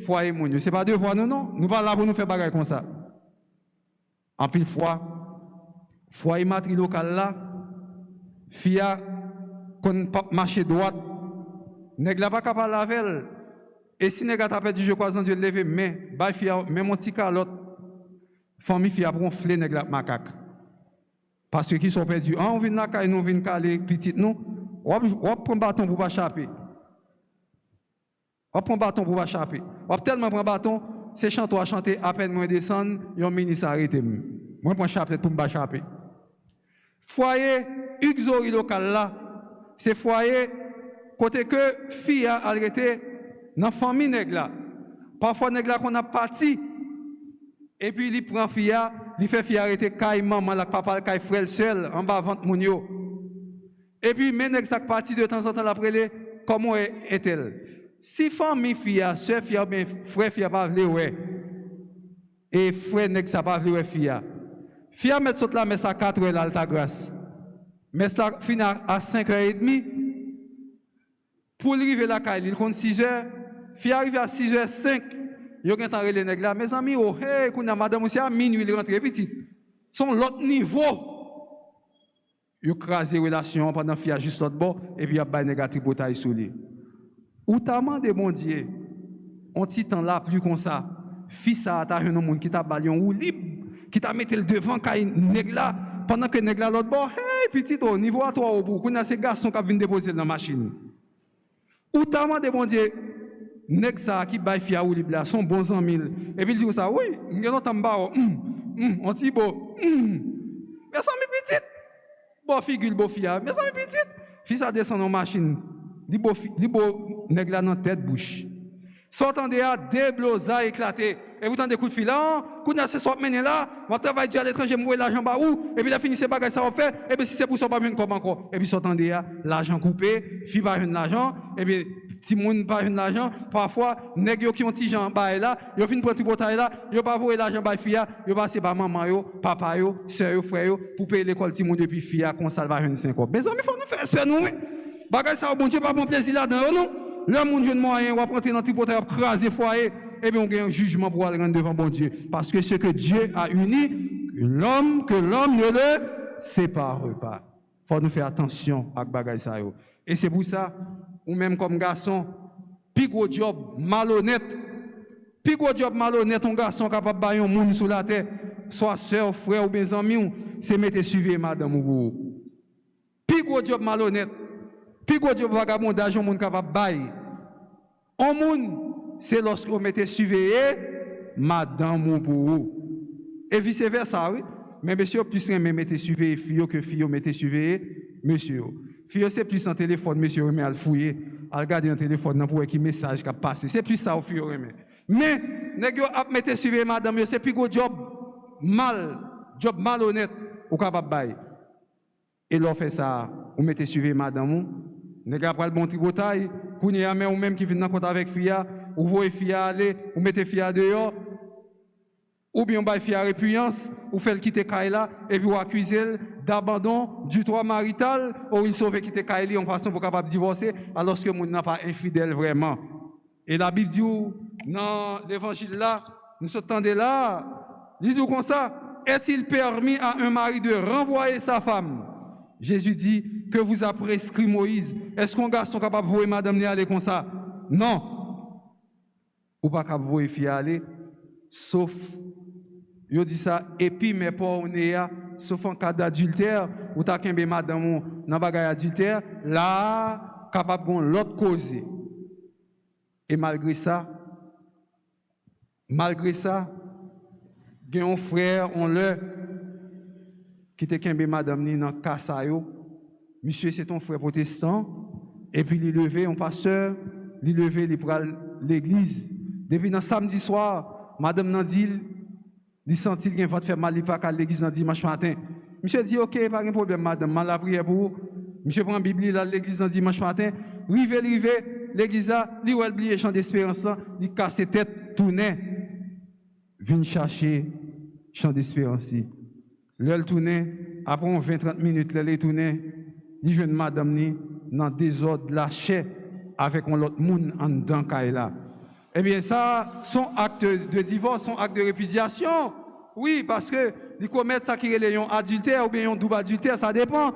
foyer moun. C'est pas devoir nous non, nous pas là pour nous faire bagarre comme ça. En pile fois, foyer matrilocal là, fia qu'on marche droite, nèg la pas capable laver. Et si nèg t'a perdu je crois en Dieu lever main, ba fia même mon petit calotte, famille fia bronfler nèg la macaque. Parce que qui sont perdus, on vient là caille nous vient caler petite nous, on prend bâton pour pas chaper. On prend bâton pour pas chaper. On tellement prend bâton, c'est chanter à chanter à peine moins descendre, yon ministre arrêté. Moi prend chapelet pour pas chaper. Foyer uxorilocal là, c'est foyer côté que fille a arrêté dans famille nèg là. Parfois nèg là qu'on a parti et puis il prend fille, il fait fille arrêter caille maman la papa caille frère seul en bas vente moun yo. Et puis mais nèg ça parti de temps en temps après les comment est-elle? Si famille fille, sœur fille bien frère fille pas vle ouais. Et frère nèg ça pas vle ouais fille. Fille mettre saute là mais ça 4h là ta grâce. Mais ça finit à 5h30. Pour arriver là il compte 6h. Fille arrive à 6h05. Yo gen tan relé nèg là mes amis oh hey kounya madame aussi à minuit il rentre petit. Son l'autre niveau. Yo crasé relation pendant fille juste l'autre bord et puis y a bay négatif bataille sous lui. Ou t'a mandé mon Dieu. On ti temps là plus comme ça. Fils ça t'a un monde qui t'a balion ou libre qui t'a mettre le devant kay nèg là pendant que nèg là l'autre bord hey petit au niveau à toi au bout kounya ces garçons qui viennent déposer dans machine. Ou t'a mandé mon Dieu nèg ça qui bay fia ou libre là sont bons amis et puis il dit ça oui ngeno tamba on ti beau mais ça mi petit bon figure beau fia mais ça mi petit fils ça descend dans machine li beau nèg là dans tête bouche sortant de là déblosa éclaté et vous tendez coup de fil là kounya c'est soit mené là on travaille à l'étranger mourir l'argent ba où et puis la fini c'est bagage ça on fait et puis si c'est pour ça pas venir comme encore et puis sortant de là l'argent coupé fi pas l'argent et puis si moun pas l'argent parfois nèg yo qui ont ti jan bail là yo fin prendre tout bataille là yo pas voyer l'argent bail fia yo passer ba maman yo papa yo sœur yo frère yo pour payer l'école ti moun depuis fia kon salvation 5 ans mais amis faut nous faire espérer nous bagage ça bon Dieu pas bon plaisir là dedans non le monde jeune moyen va prendre dans tout bataille craser foyer et bien on gagne un jugement pour aller rendre devant bon Dieu parce que ce que Dieu a uni que l'homme ne le sépare pas. Faut nous faire attention à bagage ça yo et c'est pour ça ou même comme garçon, plus gros job malhonnête, un garçon capable de bailler un monde sur la terre, soit soeur, frère ou bien ami, c'est mettre suivre madame ou. Plus gros job malhonnête, plus gros job vagabondage, un monde capable de bailler. Un monde, c'est lorsque vous mettez suivre madame ou pour. Et vice versa, oui. Mais monsieur, plus rien mettez suivre fille que fille mettez suivre monsieur. Fille, c'est plus un téléphone, monsieur, mais à le fouiller, à regarder un téléphone pour voir qui message qui a passé. C'est plus ça, fille, mais, nèg yo ap mette suivre madame, c'est plus gros job malhonnête, ou capable bail. Et l'on fait ça, ou mettez suivre madame, nèg après le bon tribotaille, kounya mais ou même qui vient dans compte avec fille, ou voyez fille aller, ou mettez fille dehors, ou bien bail fille répugnance, ou fait quitter Kaila et puis ou accuser d'abandon du droit marital ou il sauve quitter Kaila en façon pour capable divorcer alors que moun n'a pas infidèle vraiment. Et la Bible dit dans l'évangile là, nous sommes là, il dit comme ça, est-il permis à un mari de renvoyer sa femme? Jésus dit que vous a prescrit Moïse. Est-ce qu'un garçon capable de voir madame aller comme ça? Non. Ou pas capable de voir fille aller sauf, yo dit ça, et puis mais pas on est sauf en cas d'adultère, ou t'as qu'un madame dans bagay adultère, là, capable de l'autre cause. Et malgré ça, il y a un frère, on le, qui était qu'un madame ni dans Kassayo. Monsieur, c'est ton frère protestant. Et puis, il est levé, un pasteur, il est levé, il prend l'église. Depuis dans samedi soir, madame Nandil, il sentit qu'il va faire mal, il pas à l'église dans dimanche matin. Monsieur dit, ok, pas de problème, madame, mal la prière pour vous. Monsieur prend la Bible là, l'église dans dimanche matin. Rivé, l'église là, il a oublié le chant d'espérance, il casse tête, tourne. Vient chercher chant d'espérance. L'heure tourne, après 20-30 minutes, l'heure tourne, il jeune madame ni dans désordre lâché avec un autre monde en dedans là. Eh bien ça, son acte de divorce, son acte de répudiation. Oui, parce que les commettre ça qui est un adultère ou bien un double adultère, ça dépend.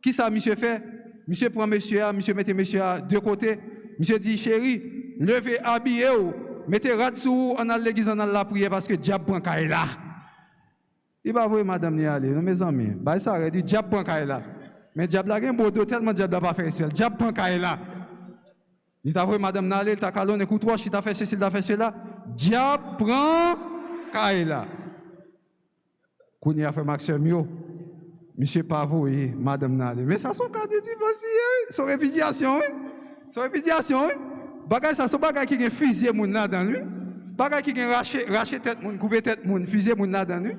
Qui ça monsieur fait? Monsieur prend monsieur mettez monsieur à deux côtés. Monsieur dit chérie, levez habillez ou mettez rat sous en l'église en la prière parce que diable prend là. Il va voir madame ni aller, non mes amis. Bah ça aurait dit diable prend là. Mais diable a un beau dos tellement diable n'a pas fait spécial. Diable prend là. Il t'a vu madame Nalé, il t'a calonné, écoute, il t'a fait ceci, il t'a fait cela. Diable prend là. Qu'on y a fait Maxime, monsieur Pavo et madame Nalé. Mais ça, son cas de divorce, son répudiation, son répudiation, bagay ça, son bagay qui a fusillé moun là dans lui. Bagay qui a raché tête moun, coupé tête moun, fusillé moun là dans lui.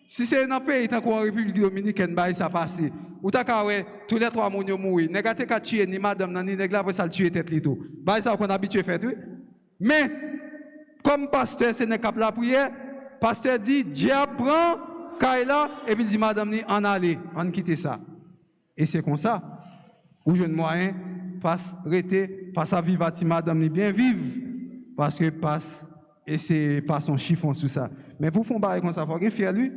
Si c'est dans un pays, tant qu'en République Dominicaine, ça passe. Ou t'as qu'à tous les trois moun yo mouri. Négaté qu'à tuer ni madame ni nèg là après ça le tuer tête li tout. Ça qu'on habitué fait oui. Mais comme pasteur c'est n'est qu'à la prière, pasteur dit diable prend Kaila et puis il dit madame ni en aller, en quitter ça. Et c'est comme ça où jeune moyen passe rester passe à vivre à madame ni bien vivre parce que passe et c'est pas son chiffon sous ça. Mais pour faire bail comme ça, faut qu'il fier lui.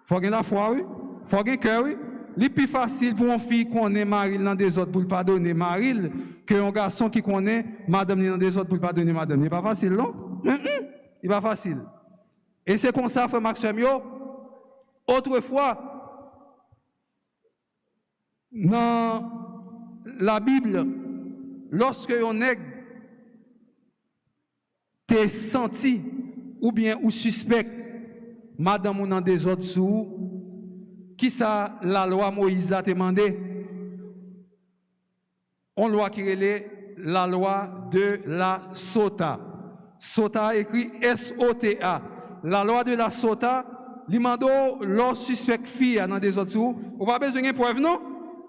Faut qu'il la foi oui. Faut qu'il cœur oui. C'est plus facile pour une fille qu'on est mariée dans des autres pour le pardonner Maril qu'un garçon qui connaît madame dans des autres pour le pardonner madame. C'est pas facile, non? C'est pas facile. Et c'est comme ça, frère Maxime, autrefois, dans la Bible, lorsque on est t'es senti ou bien ou suspect madame ou dans des autres sous qui ça la loi Moïse l'a demandé? On loi qui relève la loi de la Sota. Sota écrit S-O-T-A. La loi de la Sota, l'imando l'or suspect fille dans des autres sous. On pas besoin de preuve, non?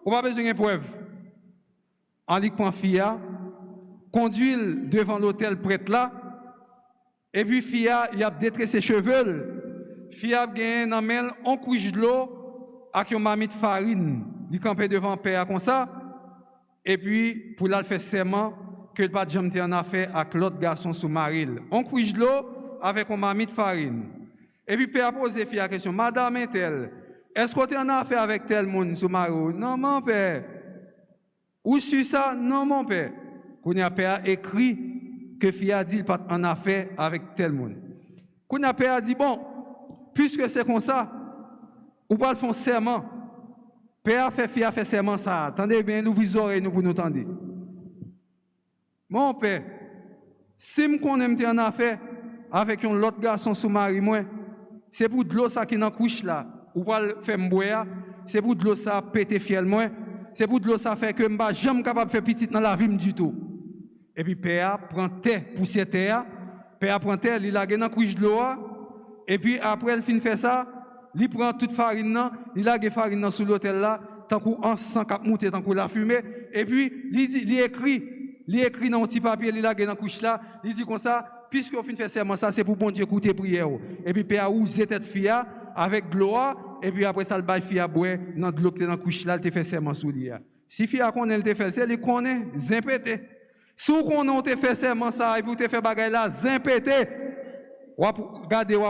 On pas besoin de preuve. En lit point fille, conduit devant l'hôtel prêtre là, et puis fille il a détruit ses cheveux. Fille a gagné dans main on couche de l'eau avec une mamie de farine, il campait devant le père comme ça, et puis pour la faire serment que le pas de jamais en affaire avec l'autre garçon sous maril. On couche de l'eau avec une mamie de farine. Et puis père a posé la question, madame est-elle, est-ce que tu es en affaire avec tel monde sous maril? Non mon père. Où sur ça? Non mon père. Quand le père a écrit que fille a dit il pas en affaire avec tel monde. Quand le père a dit bon, puisque c'est comme ça, ou pas le font serment. Père a fait fille a fait serment ça. Attendez bien, nous vous oreilles nous pour nous entendre. Mon père, si me connais en affaire avec un autre garçon sous mari moi, c'est pour de l'eau ça qui dans couche là, ou pas le faire m'boire, c'est pour de l'eau ça péter fiel moi, c'est pour de l'eau ça fait que m'pas jamais capable faire petite dans la vie du tout. Et puis père prend terre poussière terre, père prend terre, il la dans couche de l'eau et puis après il fin faire ça. Il prend toute farine, il a des farine sur l'hôtel là, tant qu'on en sang cap monter, tant qu'on la fumée, et puis il écrit dans un petit papier, il a dans couche là, il dit comme ça, puisque on fait serment ça, c'est pour bon Dieu écouter prière. Et puis père a ousé tête fille avec de l'eau, et puis après ça le bail fille à boire dans de l'eau qui dans couche là, il te fait serment sous lui. Si fille a connaît, il te fait ça, il connaît, zimpété. Si on te fait serment ça, et puis te fait bagay là, zimpété. Regardez ou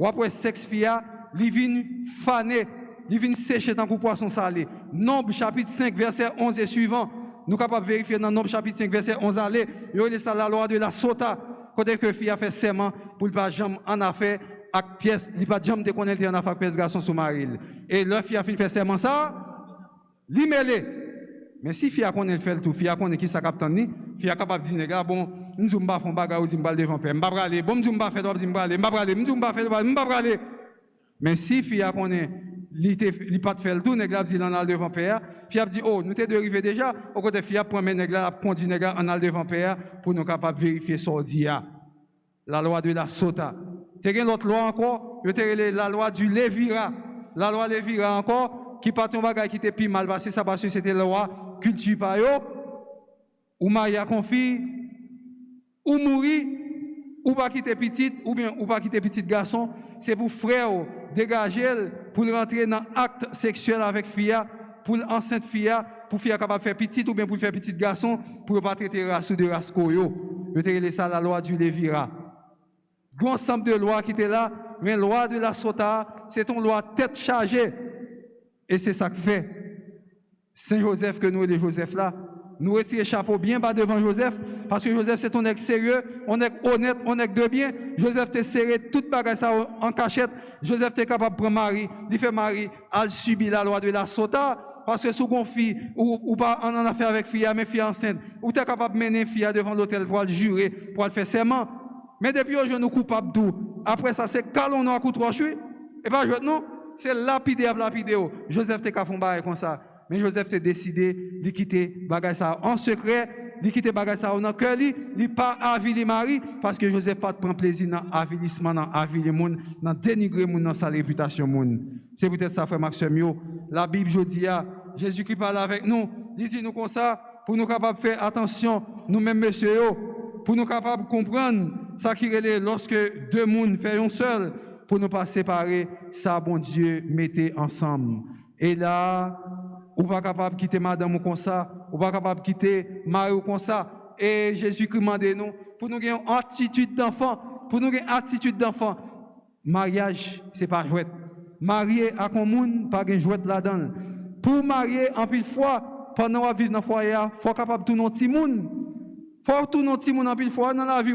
après sexe fille li vin fané, li vin sécher tant que poisson salé. Nombre chapitre 5 verset 11 et suivant. Nous capables vérifier dans Nombre chapitre 5 verset 11 aller, il y a la loi de la Sota. côté que fille a fait serment pour ne pas jamais en affaire avec pièce, il pas jamais déconnecter en affaire avec pièce garçon sous mari. Et leur fille a fini faire serment ça, li mêlé. Mais si fille a connaît fait tout, fille a connaît qui ça capte ni, fille a capable de dire gars bon, nous pas font bagarre ou m'bal devant père, m'pa braler, bon m'pa faire droit m'braler, m'pa braler, m'pa faire droit, m'pa braler. Mais si fille a connaît li pas faire tout, nèg la dit en al devant père, fille a dit oh, nous t'es dérivé déjà, au côté fille a prend nèg la conduit nèg en al devant père pour nous capable vérifier sordi a. La loi de la sota. T'es gen l'autre loi encore, la loi du Lévira. La loi Lévira encore qui pas ton bagage qui était plus mal passé ça parce que c'était la loi culture pa yo ou marié à confie ou mourir ou pas quitter petite ou bien ou pas quitter petit garçon, c'est pour frère dégager pour rentrer dans acte sexuel avec fille pour enceinte fille pour fille capable faire petite ou bien pour faire petit garçon pour pas traiter race de race koyo. Je te ça la loi du Lévira. Grand ensemble de lois qui étaient là, mais loi de la sota, c'est une loi tête chargée. Et c'est ça que fait Saint Joseph que nous, les Joseph là, nous retirons chapeau bien bas devant Joseph, parce que Joseph c'est un ex sérieux, on est honnête, on est de bien. Joseph t'est serré toute bagage ça en cachette. Joseph t'est capable de prendre Marie, il fait Marie, elle subit la loi de la sota, parce que sous une fille, ou pas en affaire avec fille, mais fille enceinte, ou t'es capable de mener fille devant l'hôtel pour le jurer, pour le faire serment. Mais depuis aujourd'hui, nous coupables tout. Après ça, c'est calon à coup de roche. Et pas je non, c'est lapidé. Joseph t'es qu'à faire comme ça. Mais Joseph t'es décidé de quitter bagay ça en secret, de quitter bagay ça dans cœur li, pas avili Marie parce que Joseph pas prend plaisir dans avilissement, dans avili monde, dans dénigrer monde dans sa réputation monde. C'est peut-être ça frère Maxime. La Bible jodi a Jésus-Christ parle avec nous, il dit nous comme ça pour nous capables faire attention nous-mêmes messieurs pour nous capables de comprendre ça qui est lorsque deux mondes font un seul, pour ne pas séparer, ça, bon Dieu, mettez ensemble. Et là, on pas capable de quitter madame comme ça, on pas capable de quitter mari comme ça. Et Jésus-Christ demande nous, pour nous avoir une attitude d'enfant, pour nous avoir une attitude d'enfant. Mariage, c'est pas jouet. Marié à un monde, pas de jouet là-dedans. Pour marier en pile fois, pendant qu'on vit dans le foyer, il faut capable de tout notre petit monde. Faut tout notre petit monde en pile fois dans la vie.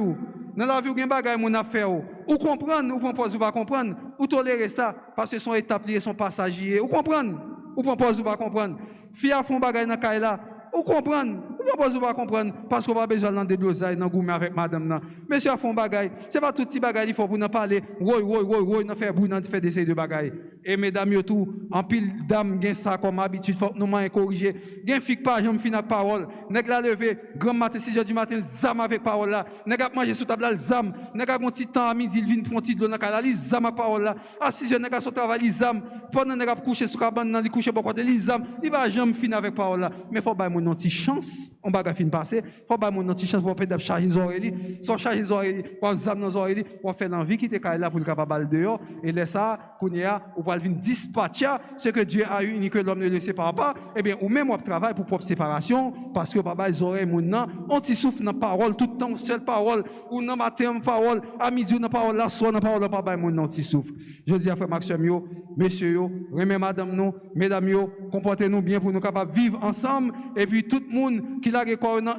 Dans la vie, il y a des choses qu'on a fait. Ou comprendre, ou propose ou pas comprendre, ou tolérer ça, parce que son établis, son passager. Ou comprendre, ou propose ou pas comprendre. Fille a font bagay dans la là, ou comprendre, ou propose ou pas comprendre, parce qu'on n'a pas besoin d'en débloser, d'en goumer avec madame. Monsieur a font bagay, c'est pas tout petit bagay, il faut pour nous parler, oui, nous faire bruit, nous faire des de bagay. Et mesdames, yo tout, en pile dame, gen ça comme habitude, faut nous m'en corriger. Gen fik pas, j'en fin avec parole. Nèg la levé, grand matin, 6h du matin, zam avec parole là. Nèg a manger sous table là, zam. Nèg a un petit temps à midi, il vient prendre petit de l'eau dans la li zam avec parole là. À 6h, nèg a son travail, li zam. Pendant nèg a coucher sous cabane, il coucher bon côté, li zam. Il va jamais fin avec parole là. Mais faut ba mon petit chance, on baga fin passer. Faut ba mon petit chance pour peut-être charger les oreilles, sans charger les oreilles, pour zam dans les oreilles, pour faire l'envie qui te là pour le capable dehors et laisse ça kounya ou pour venir dispatcher ce que Dieu a uni que l'homme ne le sépare pas. Eh bien, ou même on travaille pour propre séparation parce que papa les oreilles mon nan, on s'y souffle dans parole tout le temps, seule parole ou dans matin parole, à midi dans parole, la soir dans parole papa mon nan s'y souffle. Je dis à frère Maxime yo, messieurs yo, remet madame nous, mesdames yo, comportez-nous bien pour nous capables vivre ensemble et puis tout le monde qui l'a reconnu dans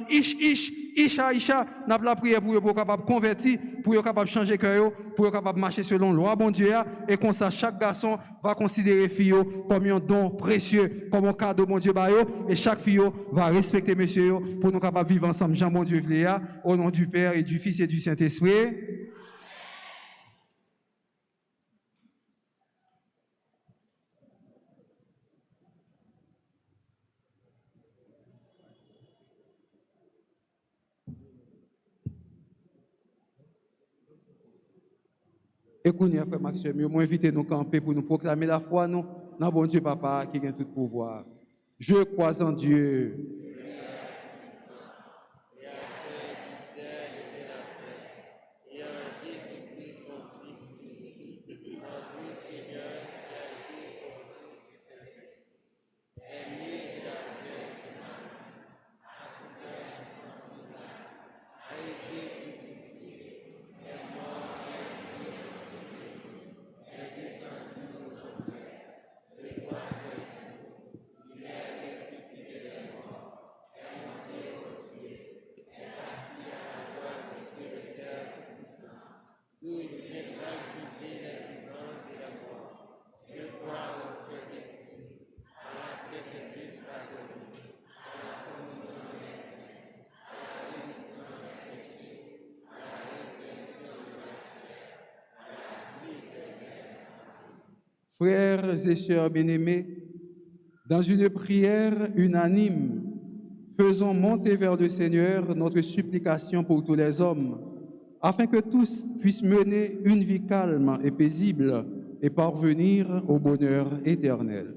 Isha, n'a pas la prière pour être capable de convertir, pour être capable de changer cœur, pour être capable de marcher selon la loi, bon Dieu, et comme ça, chaque garçon va considérer fille comme un don précieux, comme un cadeau, bon Dieu, et chaque fille va respecter monsieur pour nous capables de vivre ensemble, Jean, bon Dieu, au nom du Père et du Fils et du Saint-Esprit. Écoutez, frère Maxime, je m'invite nous camper pour nous proclamer la foi, nous, dans bon Dieu, Papa, qui a tout pouvoir. Je crois en Dieu. Frères et sœurs bien-aimés, dans une prière unanime, faisons monter vers le Seigneur notre supplication pour tous les hommes, afin que tous puissent mener une vie calme et paisible et parvenir au bonheur éternel.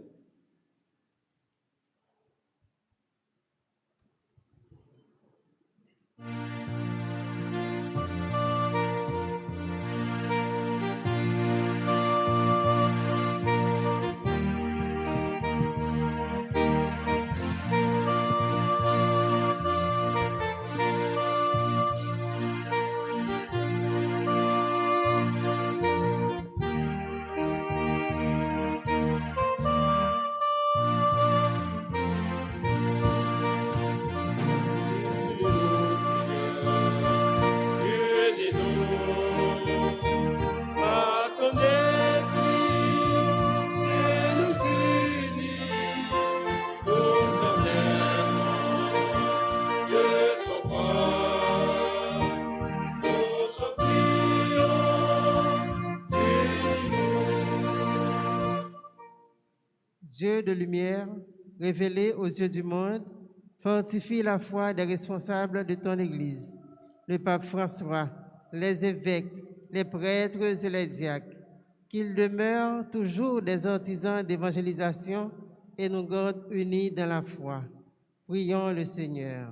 Dieu de lumière, révélé aux yeux du monde, fortifie la foi des responsables de ton Église, le pape François, les évêques, les prêtres et les diacres, qu'ils demeurent toujours des artisans d'évangélisation et nous gardent unis dans la foi. Prions le Seigneur.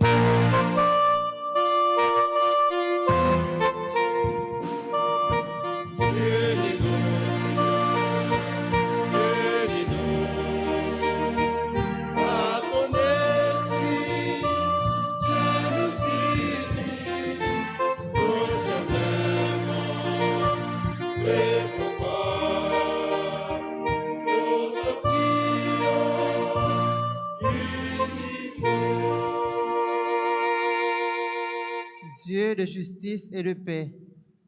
Dieu de justice et de paix,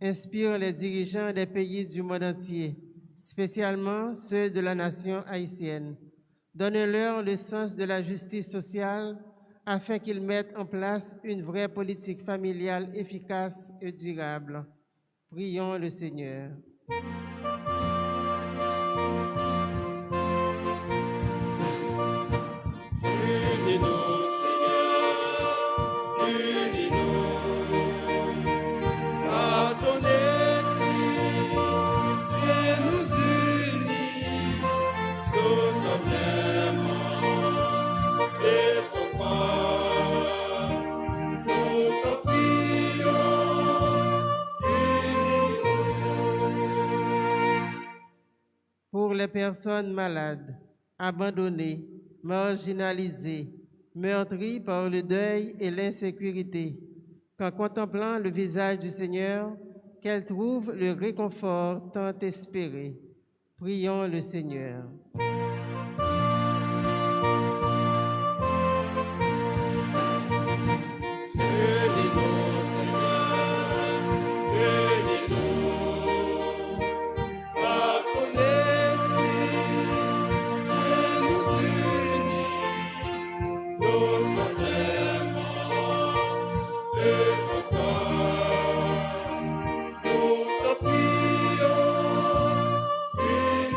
inspire les dirigeants des pays du monde entier, spécialement ceux de la nation haïtienne. Donne-leur le sens de la justice sociale afin qu'ils mettent en place une vraie politique familiale efficace et durable. Prions le Seigneur. Unis-nous, Seigneur, unis-nous à ton esprit. Si nous unis, nous sommes l'aimant et ton corps. Nous te prions, unis-nous. Pour les personnes malades, abandonnées, marginalisées, meurtries par le deuil et l'insécurité, qu'en contemplant le visage du Seigneur, qu'elles trouvent le réconfort tant espéré. Prions le Seigneur. Unis-nous, Seigneur, unis-nous à ton esprit. Si nous unis, nous sommes l'aimant et ton corps. Nous te prions,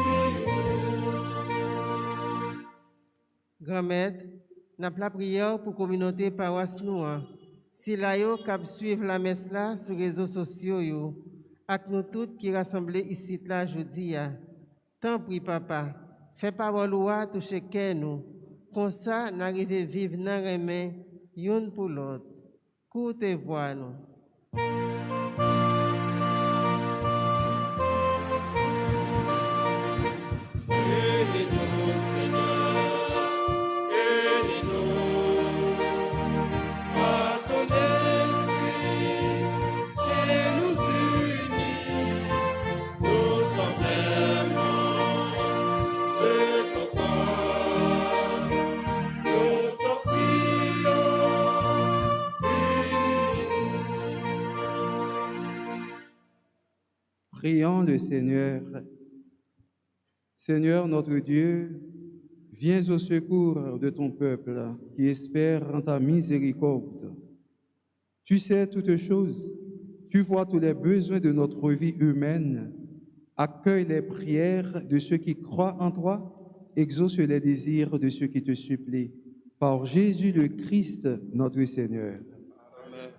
unis-nous. Grand Maître, n'a pas la prière pour la communauté paroisse nous. Si là yo cap suivre la messe là sur les réseaux sociaux yo, avec nous toutes qui rassemblés ici là aujourd'hui. Tant prie papa, fais parole ou toucher cœur nous. Comme ça, n'arriver vivre dans les mains, une pour l'autre. Coute et voix nous. Unis-nous, Seigneur, unis-nous à ton esprit. Si nous unis, nous sommes l'aimant de ton corps. Nous te prions, unis-nous. Prions le Seigneur. Seigneur notre Dieu, viens au secours de ton peuple qui espère en ta miséricorde. Tu sais toutes choses, tu vois tous les besoins de notre vie humaine. Accueille les prières de ceux qui croient en toi, exauce les désirs de ceux qui te supplient. Par Jésus le Christ, notre Seigneur. Amen.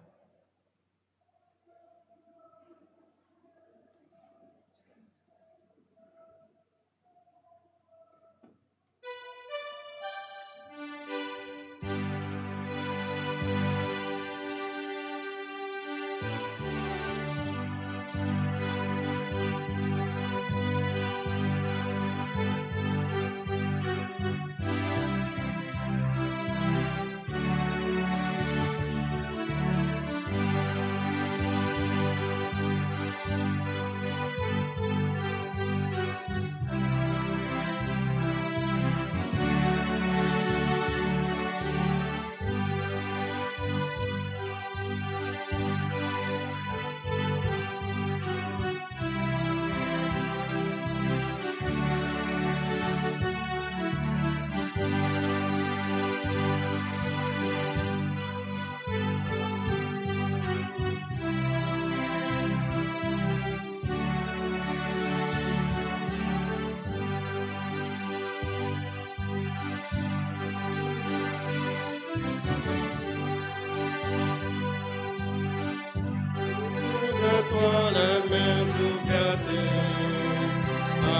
De toi les mains ouvertes,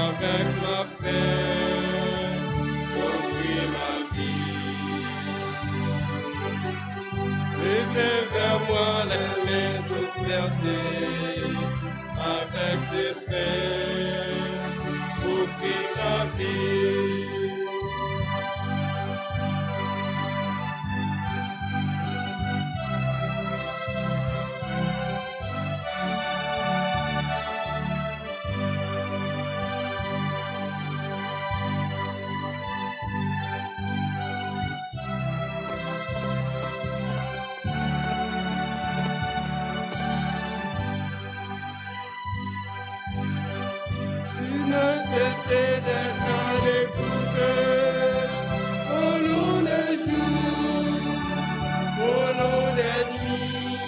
avec ma paix, offrir ma vie. Levez vers moi les mains ouvertes, avec ce pain, offrir ma vie. Ne cessez d'être à l'écoute au long des jours, au long des nuits.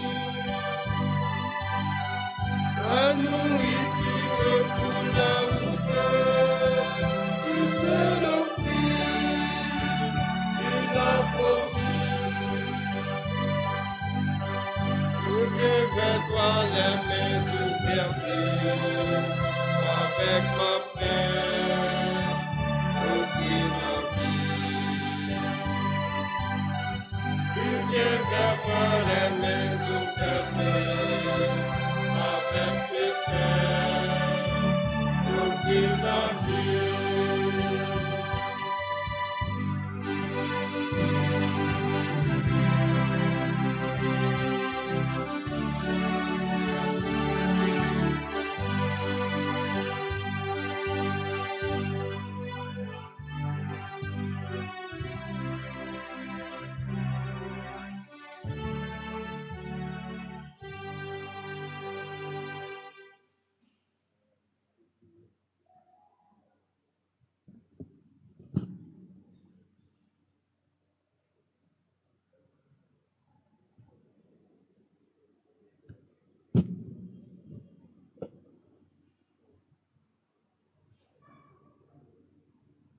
La nourriture pour la route, tu peux l'offrir, tu l'as promis. Je viens vers toi les mains ouvertes, avec ma paix, offrir ma vie. Tu viens vers moi les mains ouvertes, avec ce pain, offrir ma vie.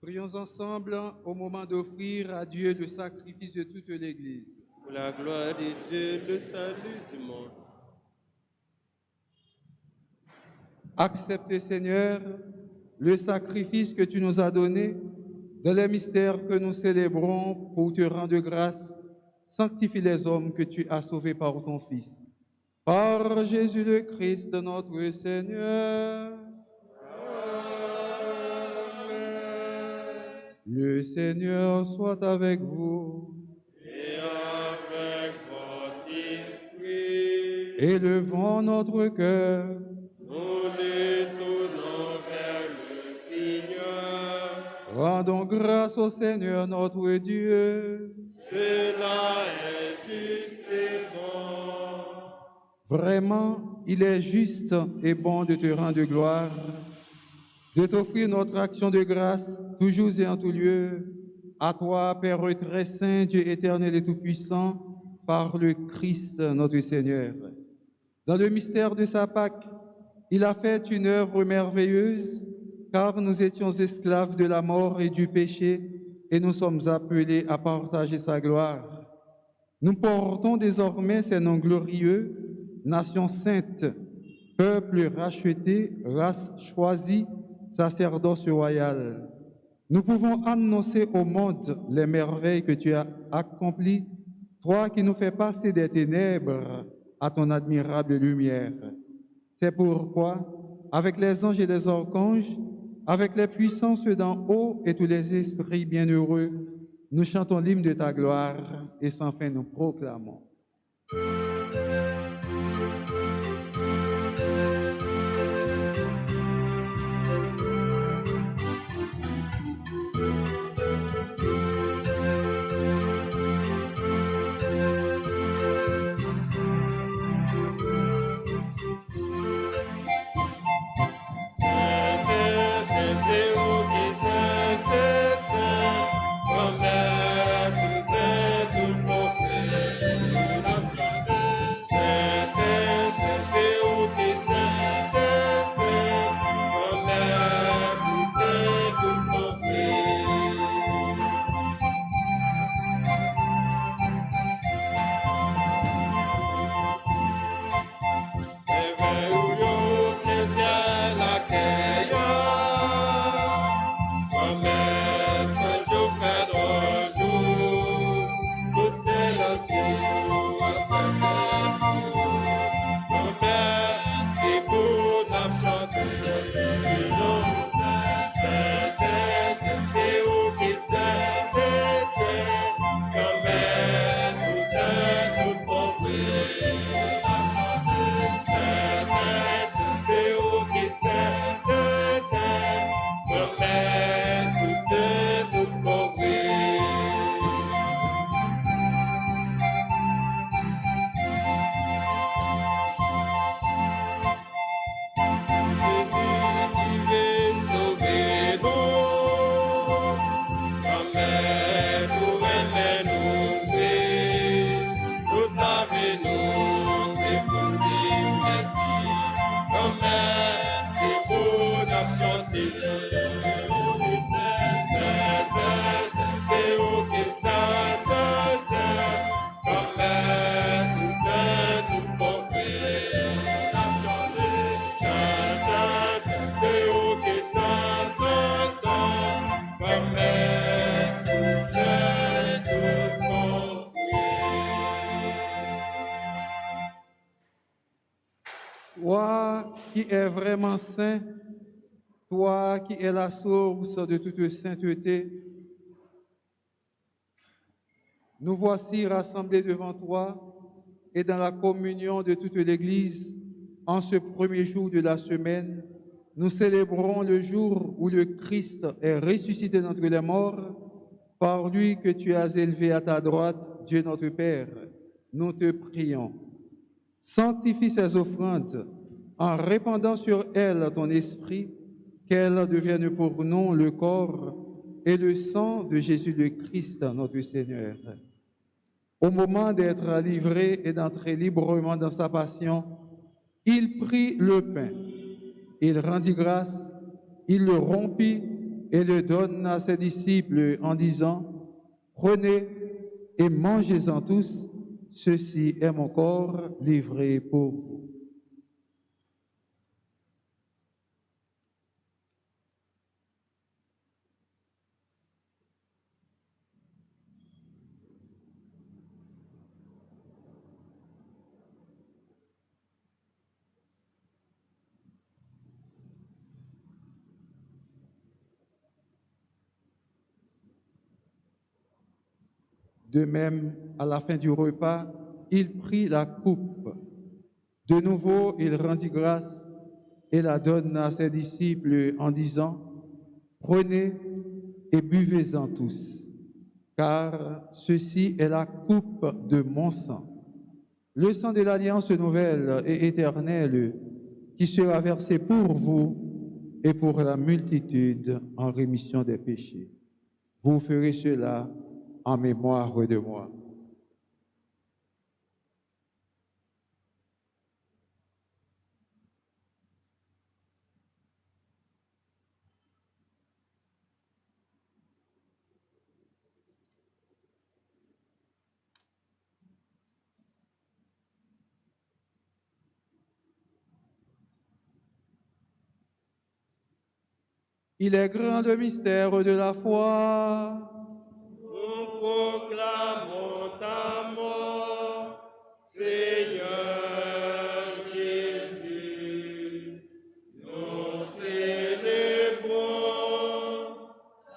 Prions ensemble au moment d'offrir à Dieu le sacrifice de toute l'Église. Pour la gloire de Dieu, le salut du monde. Accepte, Seigneur, le sacrifice que tu nous as donné dans les mystères que nous célébrons pour te rendre grâce. Sanctifie les hommes que tu as sauvés par ton Fils. Par Jésus le Christ, notre Seigneur. Le Seigneur soit avec vous. Et avec votre esprit, Élevons notre cœur. nous les tournons vers le Seigneur. Rendons grâce au Seigneur notre Dieu. Cela est juste et bon. Vraiment, il est juste et bon de te rendre gloire, de t'offrir notre action de grâce, toujours et en tout lieu, à toi, Père très saint, Dieu éternel et tout-puissant, par le Christ notre Seigneur. Dans le mystère de sa Pâque, Il a fait une œuvre merveilleuse, car nous étions esclaves de la mort et du péché, et nous sommes appelés à partager sa gloire. Nous portons désormais ces noms glorieux, nation sainte, peuple racheté, race choisie, sacerdoce royal. Nous pouvons annoncer au monde les merveilles que tu as accomplies, toi qui nous fais passer des ténèbres à ton admirable lumière. C'est pourquoi, avec les anges et les archanges, avec les puissances d'en haut et tous les esprits bienheureux, nous chantons l'hymne de ta gloire et sans fin nous proclamons. Toi qui es vraiment saint, toi qui es la source de toute sainteté, nous voici rassemblés devant toi et dans la communion de toute l'Église, en ce premier jour de la semaine, nous célébrons le jour où le Christ est ressuscité d'entre les morts, par lui que tu as élevé à ta droite, Dieu notre Père. Nous te prions. Sanctifie ces offrandes en répandant sur elles ton esprit, qu'elles deviennent pour nous le corps et le sang de Jésus le Christ, notre Seigneur. Au moment d'être livré et d'entrer librement dans sa passion, il prit le pain, il rendit grâce, il le rompit et le donna à ses disciples en disant, « Prenez et mangez-en tous, ceci est mon corps livré pour vous. » De même, à la fin du repas, il prit la coupe. De nouveau, il rendit grâce et la donna à ses disciples en disant, « Prenez et buvez-en tous, car ceci est la coupe de mon sang, le sang de l'alliance nouvelle et éternelle qui sera versé pour vous et pour la multitude en rémission des péchés. Vous ferez cela en mémoire de moi. » Il est grand le mystère de la foi. Nous proclamons ta mort, Seigneur Jésus. Nous célébrons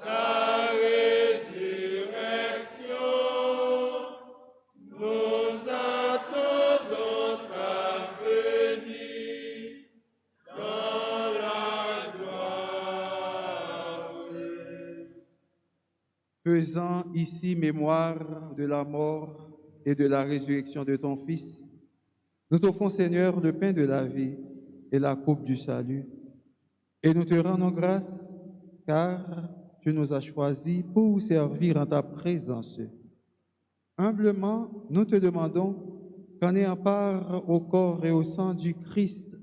ta résurrection. Nous attendons ta venue dans la gloire. Faisant ici mémoire de la mort et de la résurrection de ton Fils, nous t'offrons, Seigneur, le pain de la vie et la coupe du salut. Et nous te rendons grâce, car tu nous as choisis pour servir en ta présence. Humblement, nous te demandons qu'en ayant part au corps et au sang du Christ,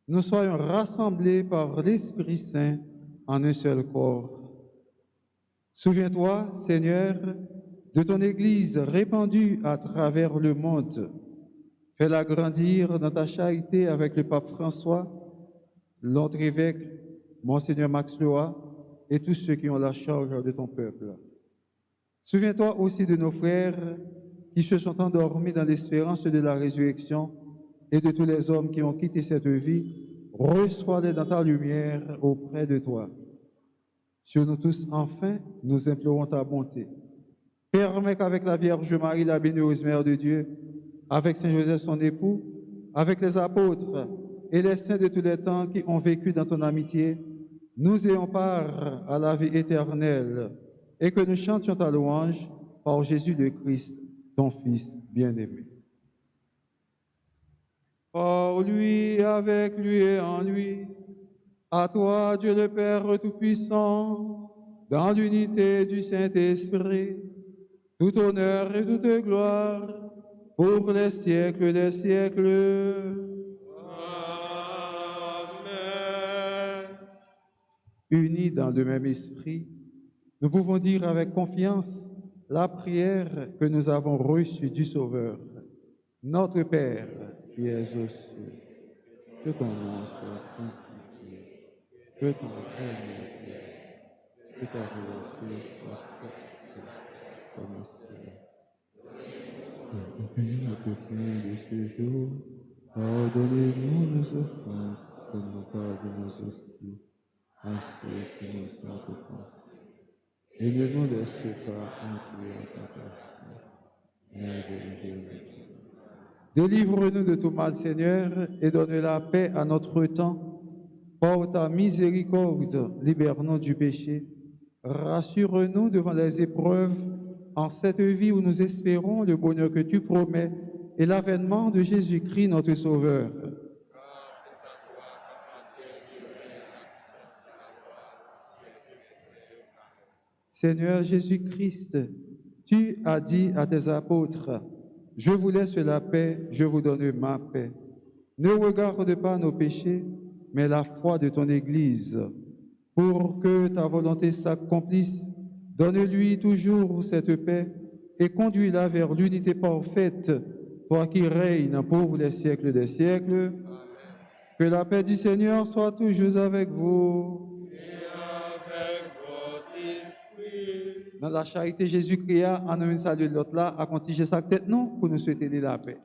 nous soyons rassemblés par l'Esprit Saint en un seul corps. Souviens-toi, Seigneur, de ton Église répandue à travers le monde. Fais-la grandir dans ta charité avec le pape François, notre évêque, Monseigneur Max Loa, et tous ceux qui ont la charge de ton peuple. Souviens-toi aussi de nos frères qui se sont endormis dans l'espérance de la résurrection et de tous les hommes qui ont quitté cette vie. Reçois-les dans ta lumière auprès de toi. Sur nous tous, enfin, nous implorons ta bonté. Permets qu'avec la Vierge Marie, la bienheureuse Mère de Dieu, avec Saint Joseph son époux, avec les apôtres et les saints de tous les temps qui ont vécu dans ton amitié, nous ayons part à la vie éternelle et que nous chantions ta louange par Jésus le Christ, ton Fils bien-aimé. Par lui, avec lui et en lui, à toi, Dieu le Père Tout-Puissant, dans l'unité du Saint-Esprit, tout honneur et toute gloire, pour les siècles des siècles. Amen. Unis dans le même esprit, nous pouvons dire avec confiance la prière que nous avons reçue du Sauveur. Notre Père, qui es aux cieux, que ton nom soit sanctifié, que ton règne vienne, que ta volonté soit faite comme au ciel. Donne-nous notre pain de ce jour, pardonnez-nous nos offenses, comme nous pardonnons aussi à ceux qui nous ont offensés. Et ne nous laisse pas entrer en tentation, mais délivre-nous. Délivre-nous de tout mal, Seigneur, et donne la paix à notre temps. Par ta miséricorde, libère-nous du péché. Rassure-nous devant les épreuves, en cette vie où nous espérons le bonheur que tu promets et l'avènement de Jésus-Christ, notre Sauveur. Seigneur Jésus-Christ, tu as dit à tes apôtres, « Je vous laisse la paix, je vous donne ma paix. Ne regarde pas nos péchés, mais la foi de ton Église. Pour que ta volonté s'accomplisse, donne-lui toujours cette paix et conduis-la vers l'unité parfaite, toi qui règnes pour les siècles des siècles. Amen. Que la paix du Seigneur soit toujours avec vous. Et avec votre esprit. Dans la charité, Jésus cria en un salut de l'autre là, à continuer sa tête, non, pour nous souhaiter la paix.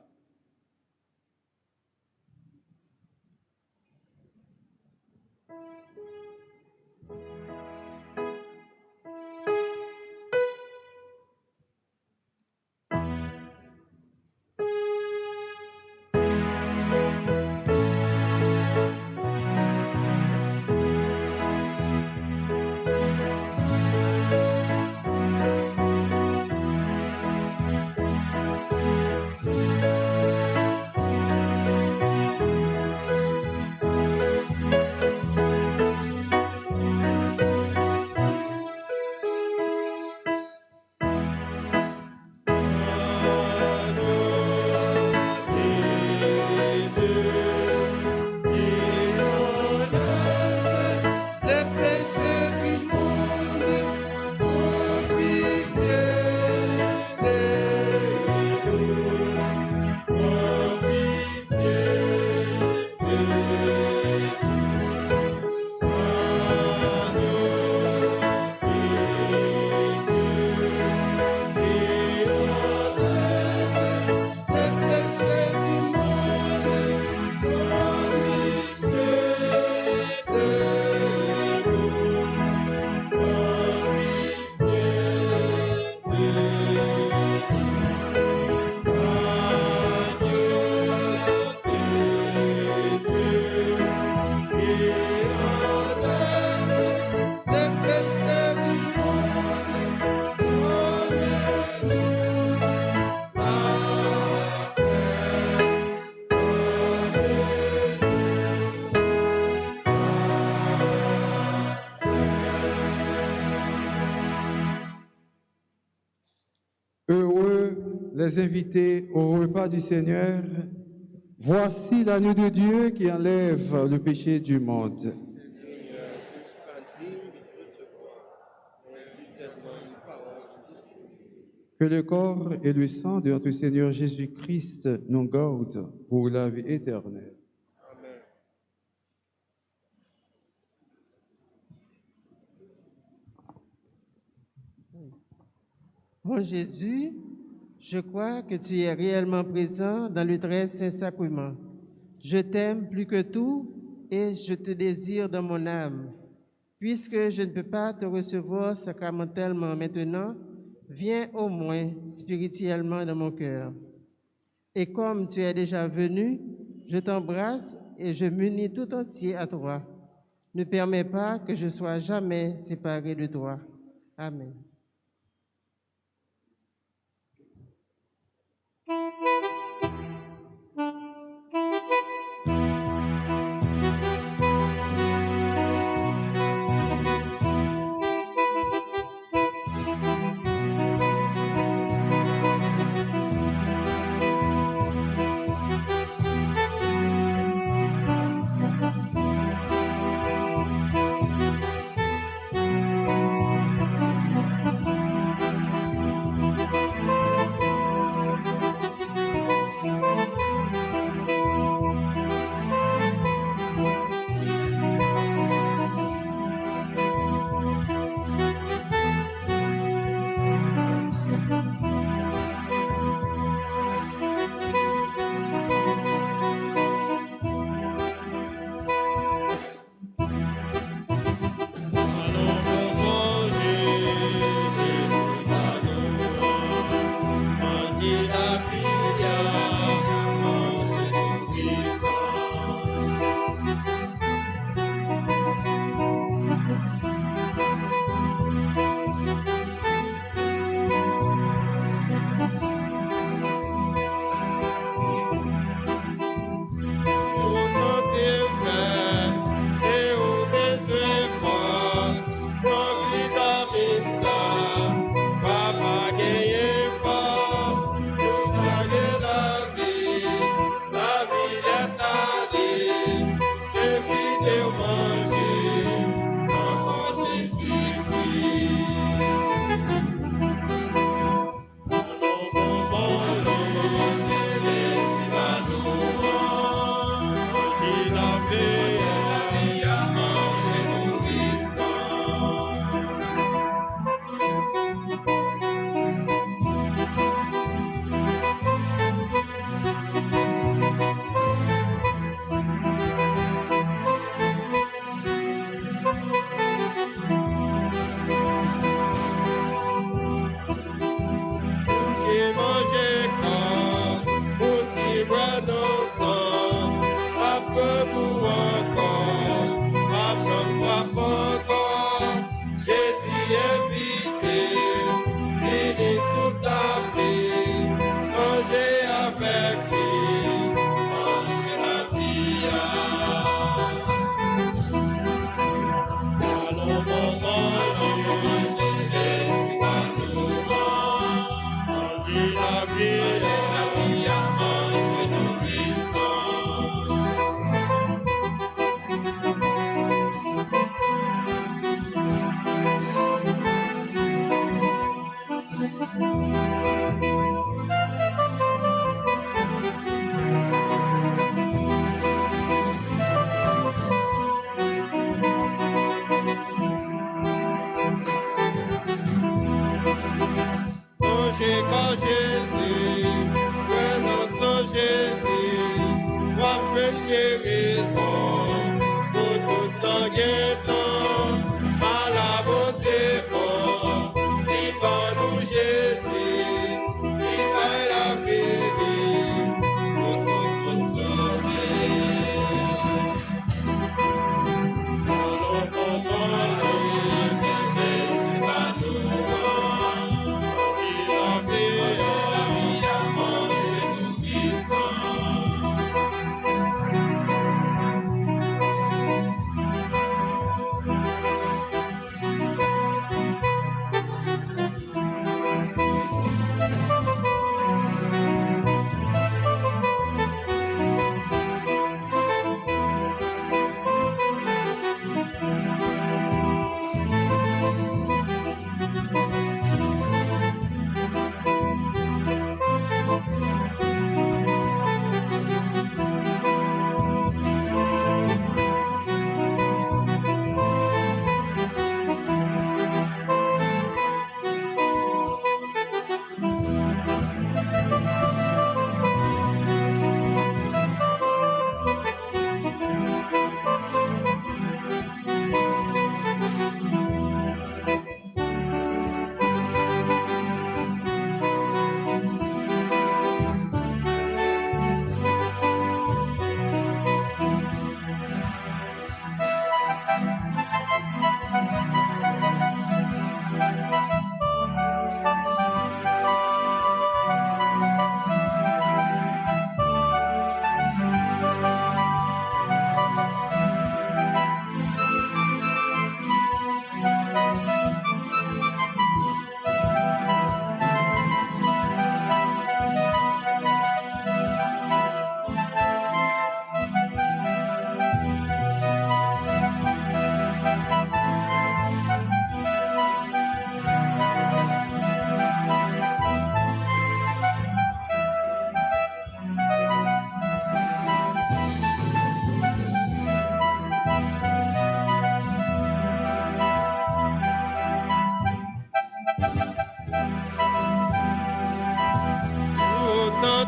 les invités au repas du Seigneur. Voici l'agneau de Dieu qui enlève le péché du monde. Que le corps et le sang de notre Seigneur Jésus-Christ nous gardent pour la vie éternelle. Mon Jésus, je crois que tu es réellement présent dans le très saint sacrement. Je t'aime plus que tout et je te désire dans mon âme. Puisque je ne peux pas te recevoir sacramentellement maintenant, viens au moins spirituellement dans mon cœur. Et comme tu es déjà venu, je t'embrasse et je m'unis tout entier à toi. Ne permets pas que je sois jamais séparé de toi. Amen.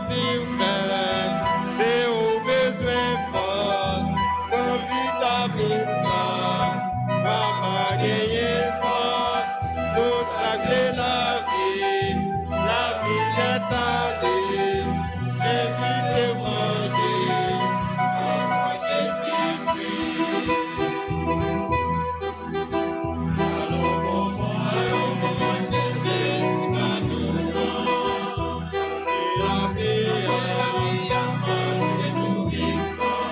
sentir faible, c'est au besoin fort, comme vitamine ça, va gagner force, tout ça que la vie est allée, invitez manger, à manger Jésus-Christ. Allons manger Jésus, à nous rendre, et la vie à manger nourrissant.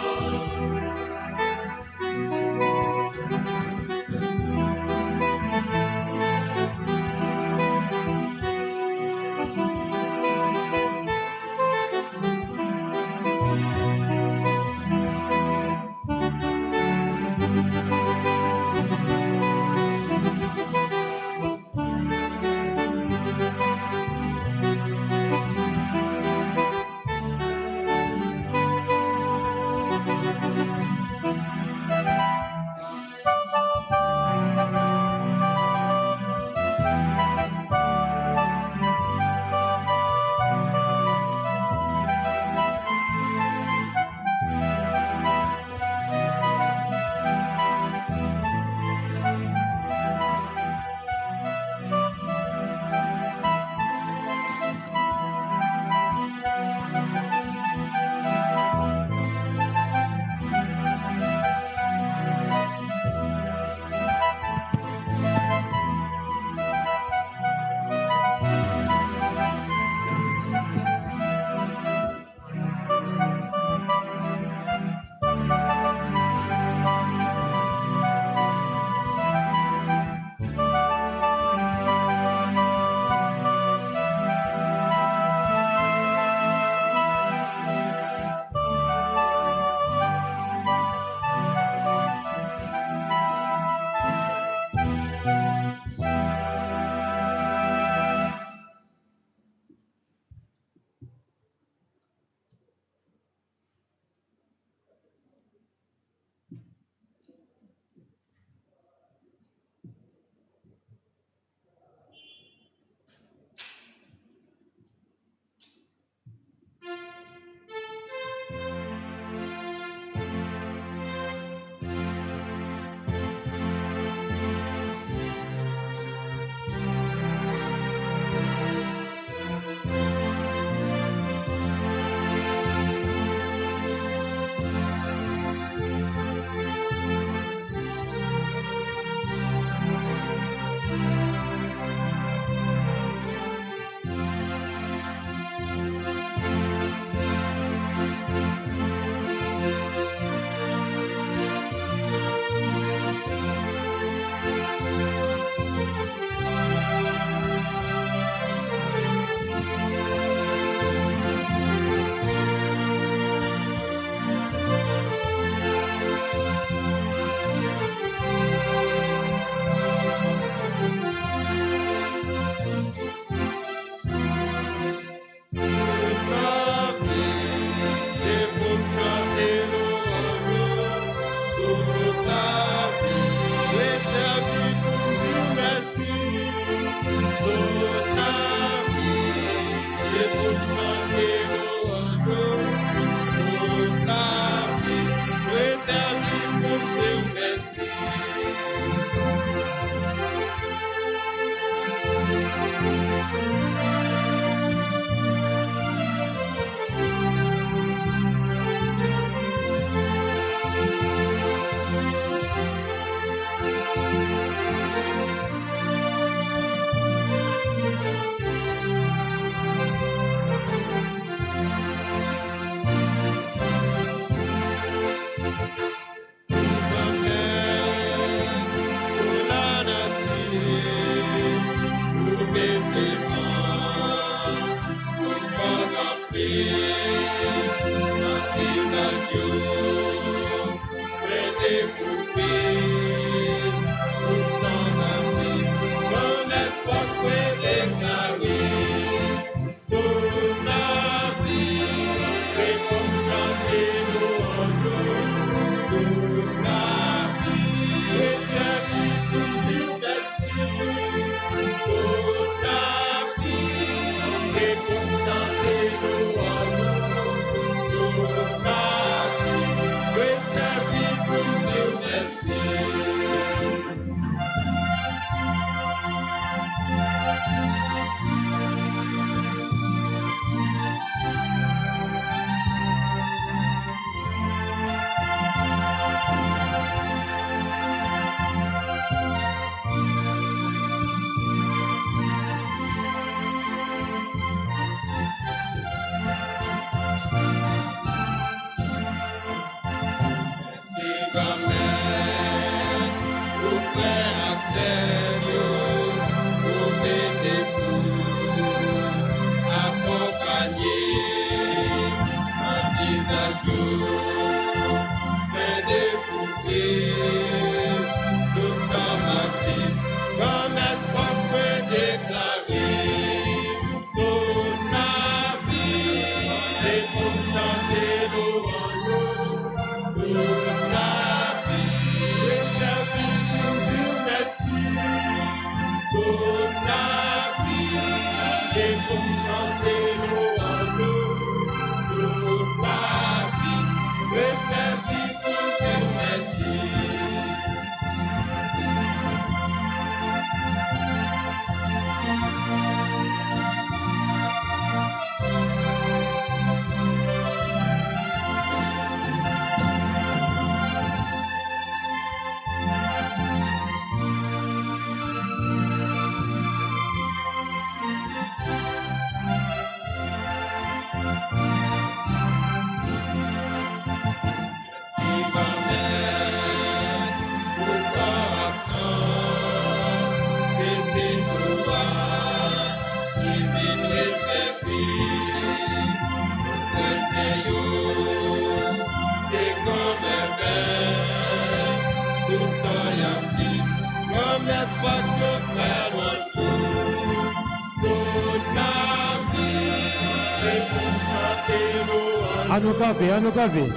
À nous camper, à nous camper.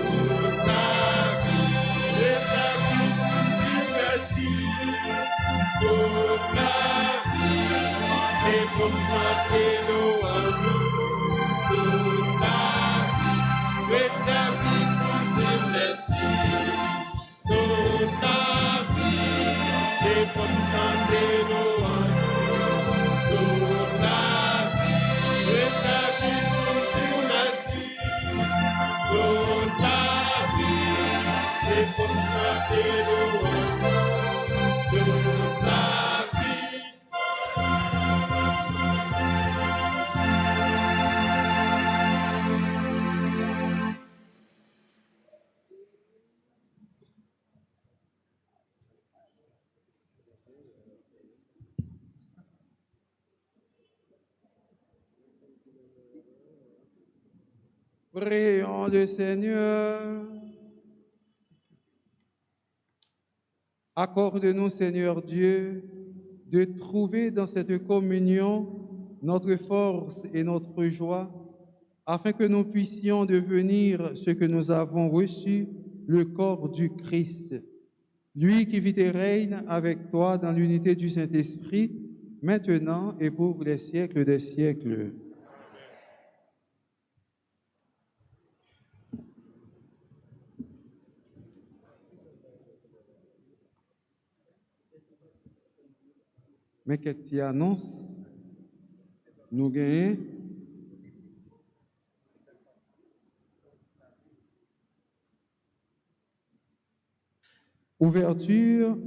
C'est pour chanter louange toute ta vie. Mais ta vie pour dire merci. Toute ta vie, c'est pour chanter louange toute ta vie. Mais ta vie pour dire merci. Toute ta vie, c'est pour chanter louange toute ta vie. Prions le Seigneur. Accorde-nous, Seigneur Dieu, de trouver dans cette communion notre force et notre joie, afin que nous puissions devenir ce que nous avons reçu, le corps du Christ. Lui qui vit et règne avec toi dans l'unité du Saint-Esprit, maintenant et pour les siècles des siècles. Mais qu'est-ce qui annonce? Nous gagnons. Ouverture,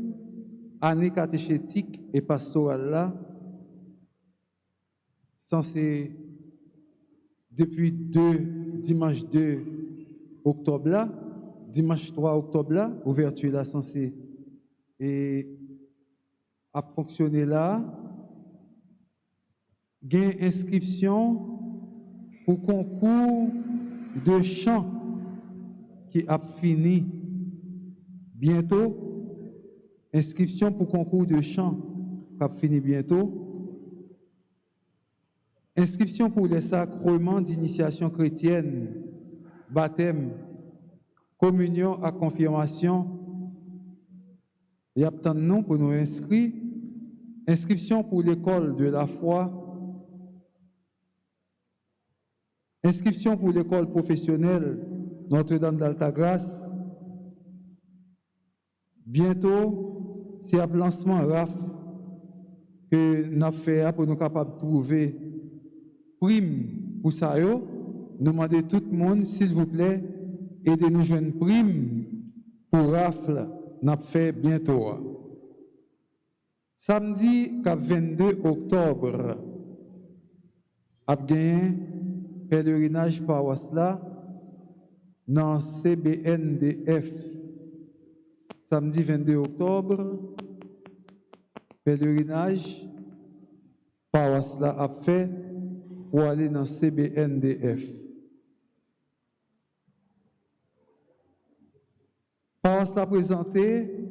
année catéchétique et pastorale là, censé depuis dimanche 2 octobre là, dimanche 3 octobre là, ouverture là censé et a fonctionné là, gain inscription pour concours de chant qui a fini bientôt, inscription pour concours de chant qui a fini bientôt, inscription pour les sacrements d'initiation chrétienne, baptême, communion à confirmation. Il y a tant de noms pour nous inscrire. Inscription pour l'école de la foi. Inscription pour l'école professionnelle Notre-Dame d'Altagrace. Bientôt, c'est un lancement RAF que nous avons fait pour nous capables de trouver prime pour ça. Nous demandons tout le monde, s'il vous plaît, aidez-nous jouer une prime pour RAF. Nous avons fait bientôt. Samedi, 22 octobre, a gagné pèlerinage par Wasla dans CBNDF. Samedi 22 octobre, pèlerinage par Wasla a fait pour aller dans CBNDF. Par Wasla présenté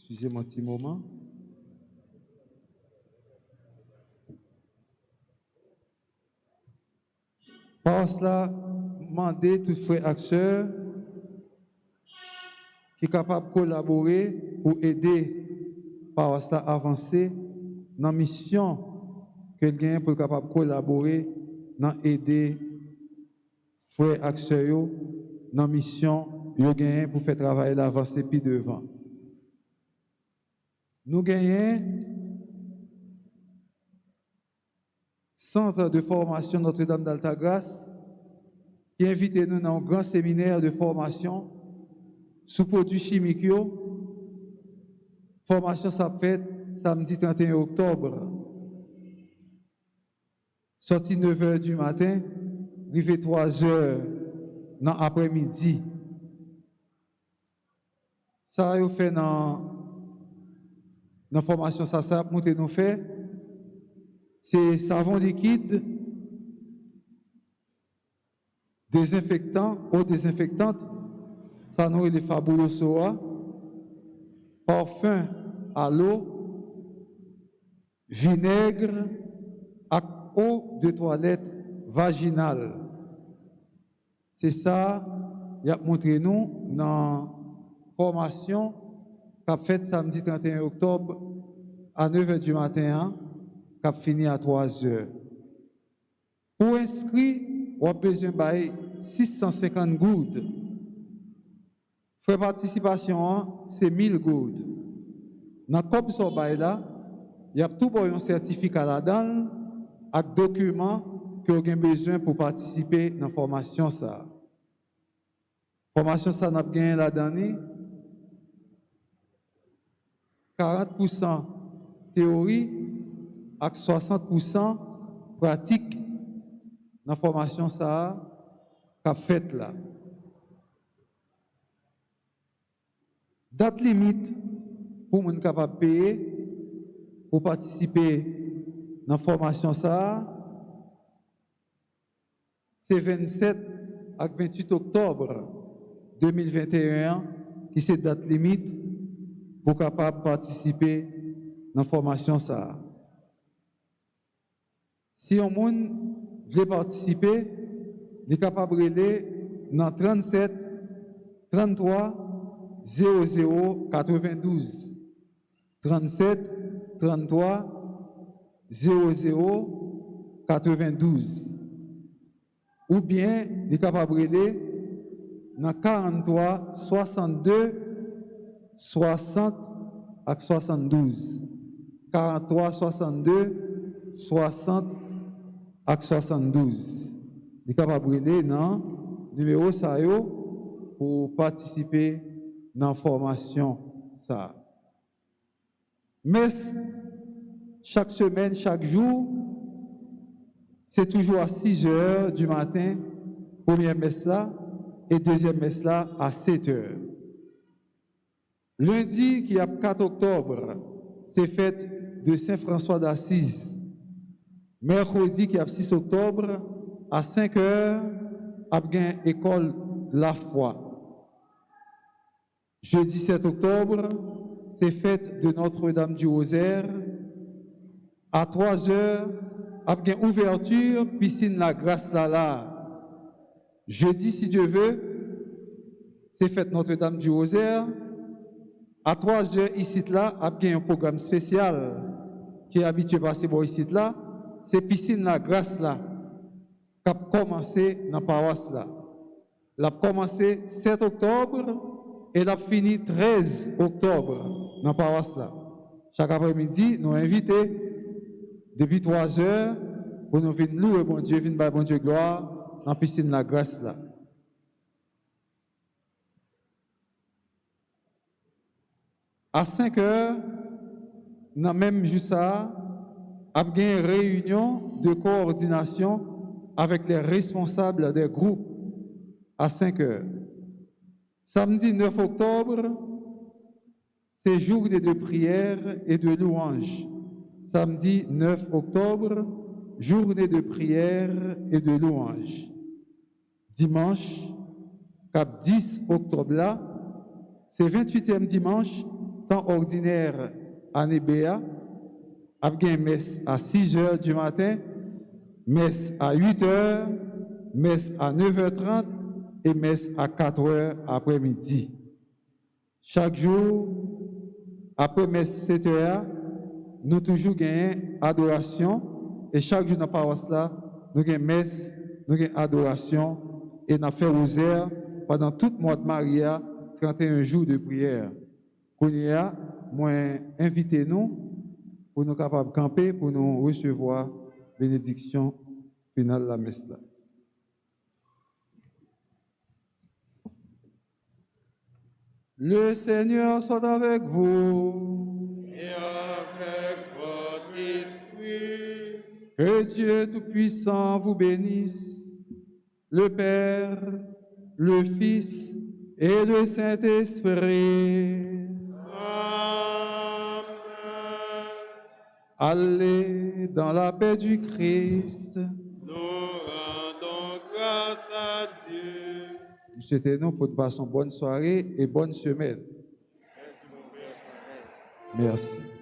excusez-moi un petit moment. Par cela, demander tout frère acteur qui est capable de collaborer pour aider par cela à avancer dans la mission que gagne pour capable de collaborer dans aider frère acteur dans la mission yo gagne pour faire travailler l'avancer puis devant. Nous gagnons Centre de formation Notre-Dame d'Altagrace qui invite nous dans un grand séminaire de formation sous produits chimiques. Formation ça fait samedi 31 octobre. Sorti 9h du matin, arrivé 3h dans l'après-midi. Ça a fait dans la formation ça monter nous fait. C'est savon liquide, désinfectant, eau désinfectante, ça nous les fabulosoa, parfum à l'eau, vinaigre à eau de toilette vaginale. C'est ça, il a montré nous dans la formation qu'a faite samedi 31 octobre à 9h du matin, qu'a fini à 3h. Pour inscrire, on a besoin de 650 gouttes. Frais participation, c'est 1000 gouttes. Dans le COP là, il y a tout un certificat là-dedans avec documents que vous avez besoin pour participer dans la formation. La formation, ça n'a pas gagné là-dedans. 40% théorie et 60% pratique dans la formation ça qu'a fait là. Date limite pour les capable de payer pour participer dans la formation ça c'est 27 à 28 octobre 2021 qui c'est date limite pour capable participer dans la formation ça. Si on veut participer, il est capable de aller dans 37 33 00 92. 37 33 00 92. Ou bien il est capable de aller dans 43 62 60 à 72. 43 62 60 à 72. Il est capable de aller dans le numéro ça pour participer dans la formation ça. Mais chaque semaine, chaque jour, c'est toujours à 6h du matin, première messe là, et deuxième messe là à 7h. Lundi, qui est 4 octobre, c'est fête de Saint-François d'Assise. Mercredi, qui est 6 octobre, à 5h, a bien école La Foi. Jeudi 7 octobre, c'est fête de Notre-Dame du Rosaire. À 3h, a bien ouverture, piscine La Grâce là. Jeudi, si Dieu veut, c'est fête Notre-Dame du Rosaire. À 3h, ici là, a bien un programme spécial qui est habitué à passer pour ici là. C'est piscine La Grâce là, qui a commencé dans la paroisse là. Elle a commencé 7 octobre et elle a fini 13 octobre dans la paroisse là. Chaque après-midi, nous invitons depuis 3h pour nous venir louer bon Dieu, venir par bon Dieu gloire dans la piscine La Grâce là. À 5h, dans même juste ça, a bien une réunion de coordination avec les responsables des groupes à 5h. Samedi 9 octobre, c'est journée de prière et de louange. Samedi 9 octobre, journée de prière et de louange. Dimanche, cap 10 octobre là, c'est 28e dimanche, temps ordinaire à Nébéa, avec messe à 6h du matin, messe à 8h, messe à 9h30 et messe à 4h après-midi. Chaque jour, après messe 7h, nous toujours gagnons adoration et chaque jour dans la paroisse là, nous gagnons messe, nous gagnons adoration et nous faisons rosaire pendant tout le mois de Maria, 31 jours de prière. Kounia, moi, invitez-nous pour nous capables de camper, pour nous recevoir bénédiction finale de la messe là. Le Seigneur soit avec vous. Et avec votre esprit. Que Dieu Tout-Puissant vous bénisse, le Père, le Fils et le Saint-Esprit. Amen. Allez dans la paix du Christ. Nous rendons grâce à Dieu. Souhaitez-nous pour passer une bonne soirée et bonne semaine. Merci.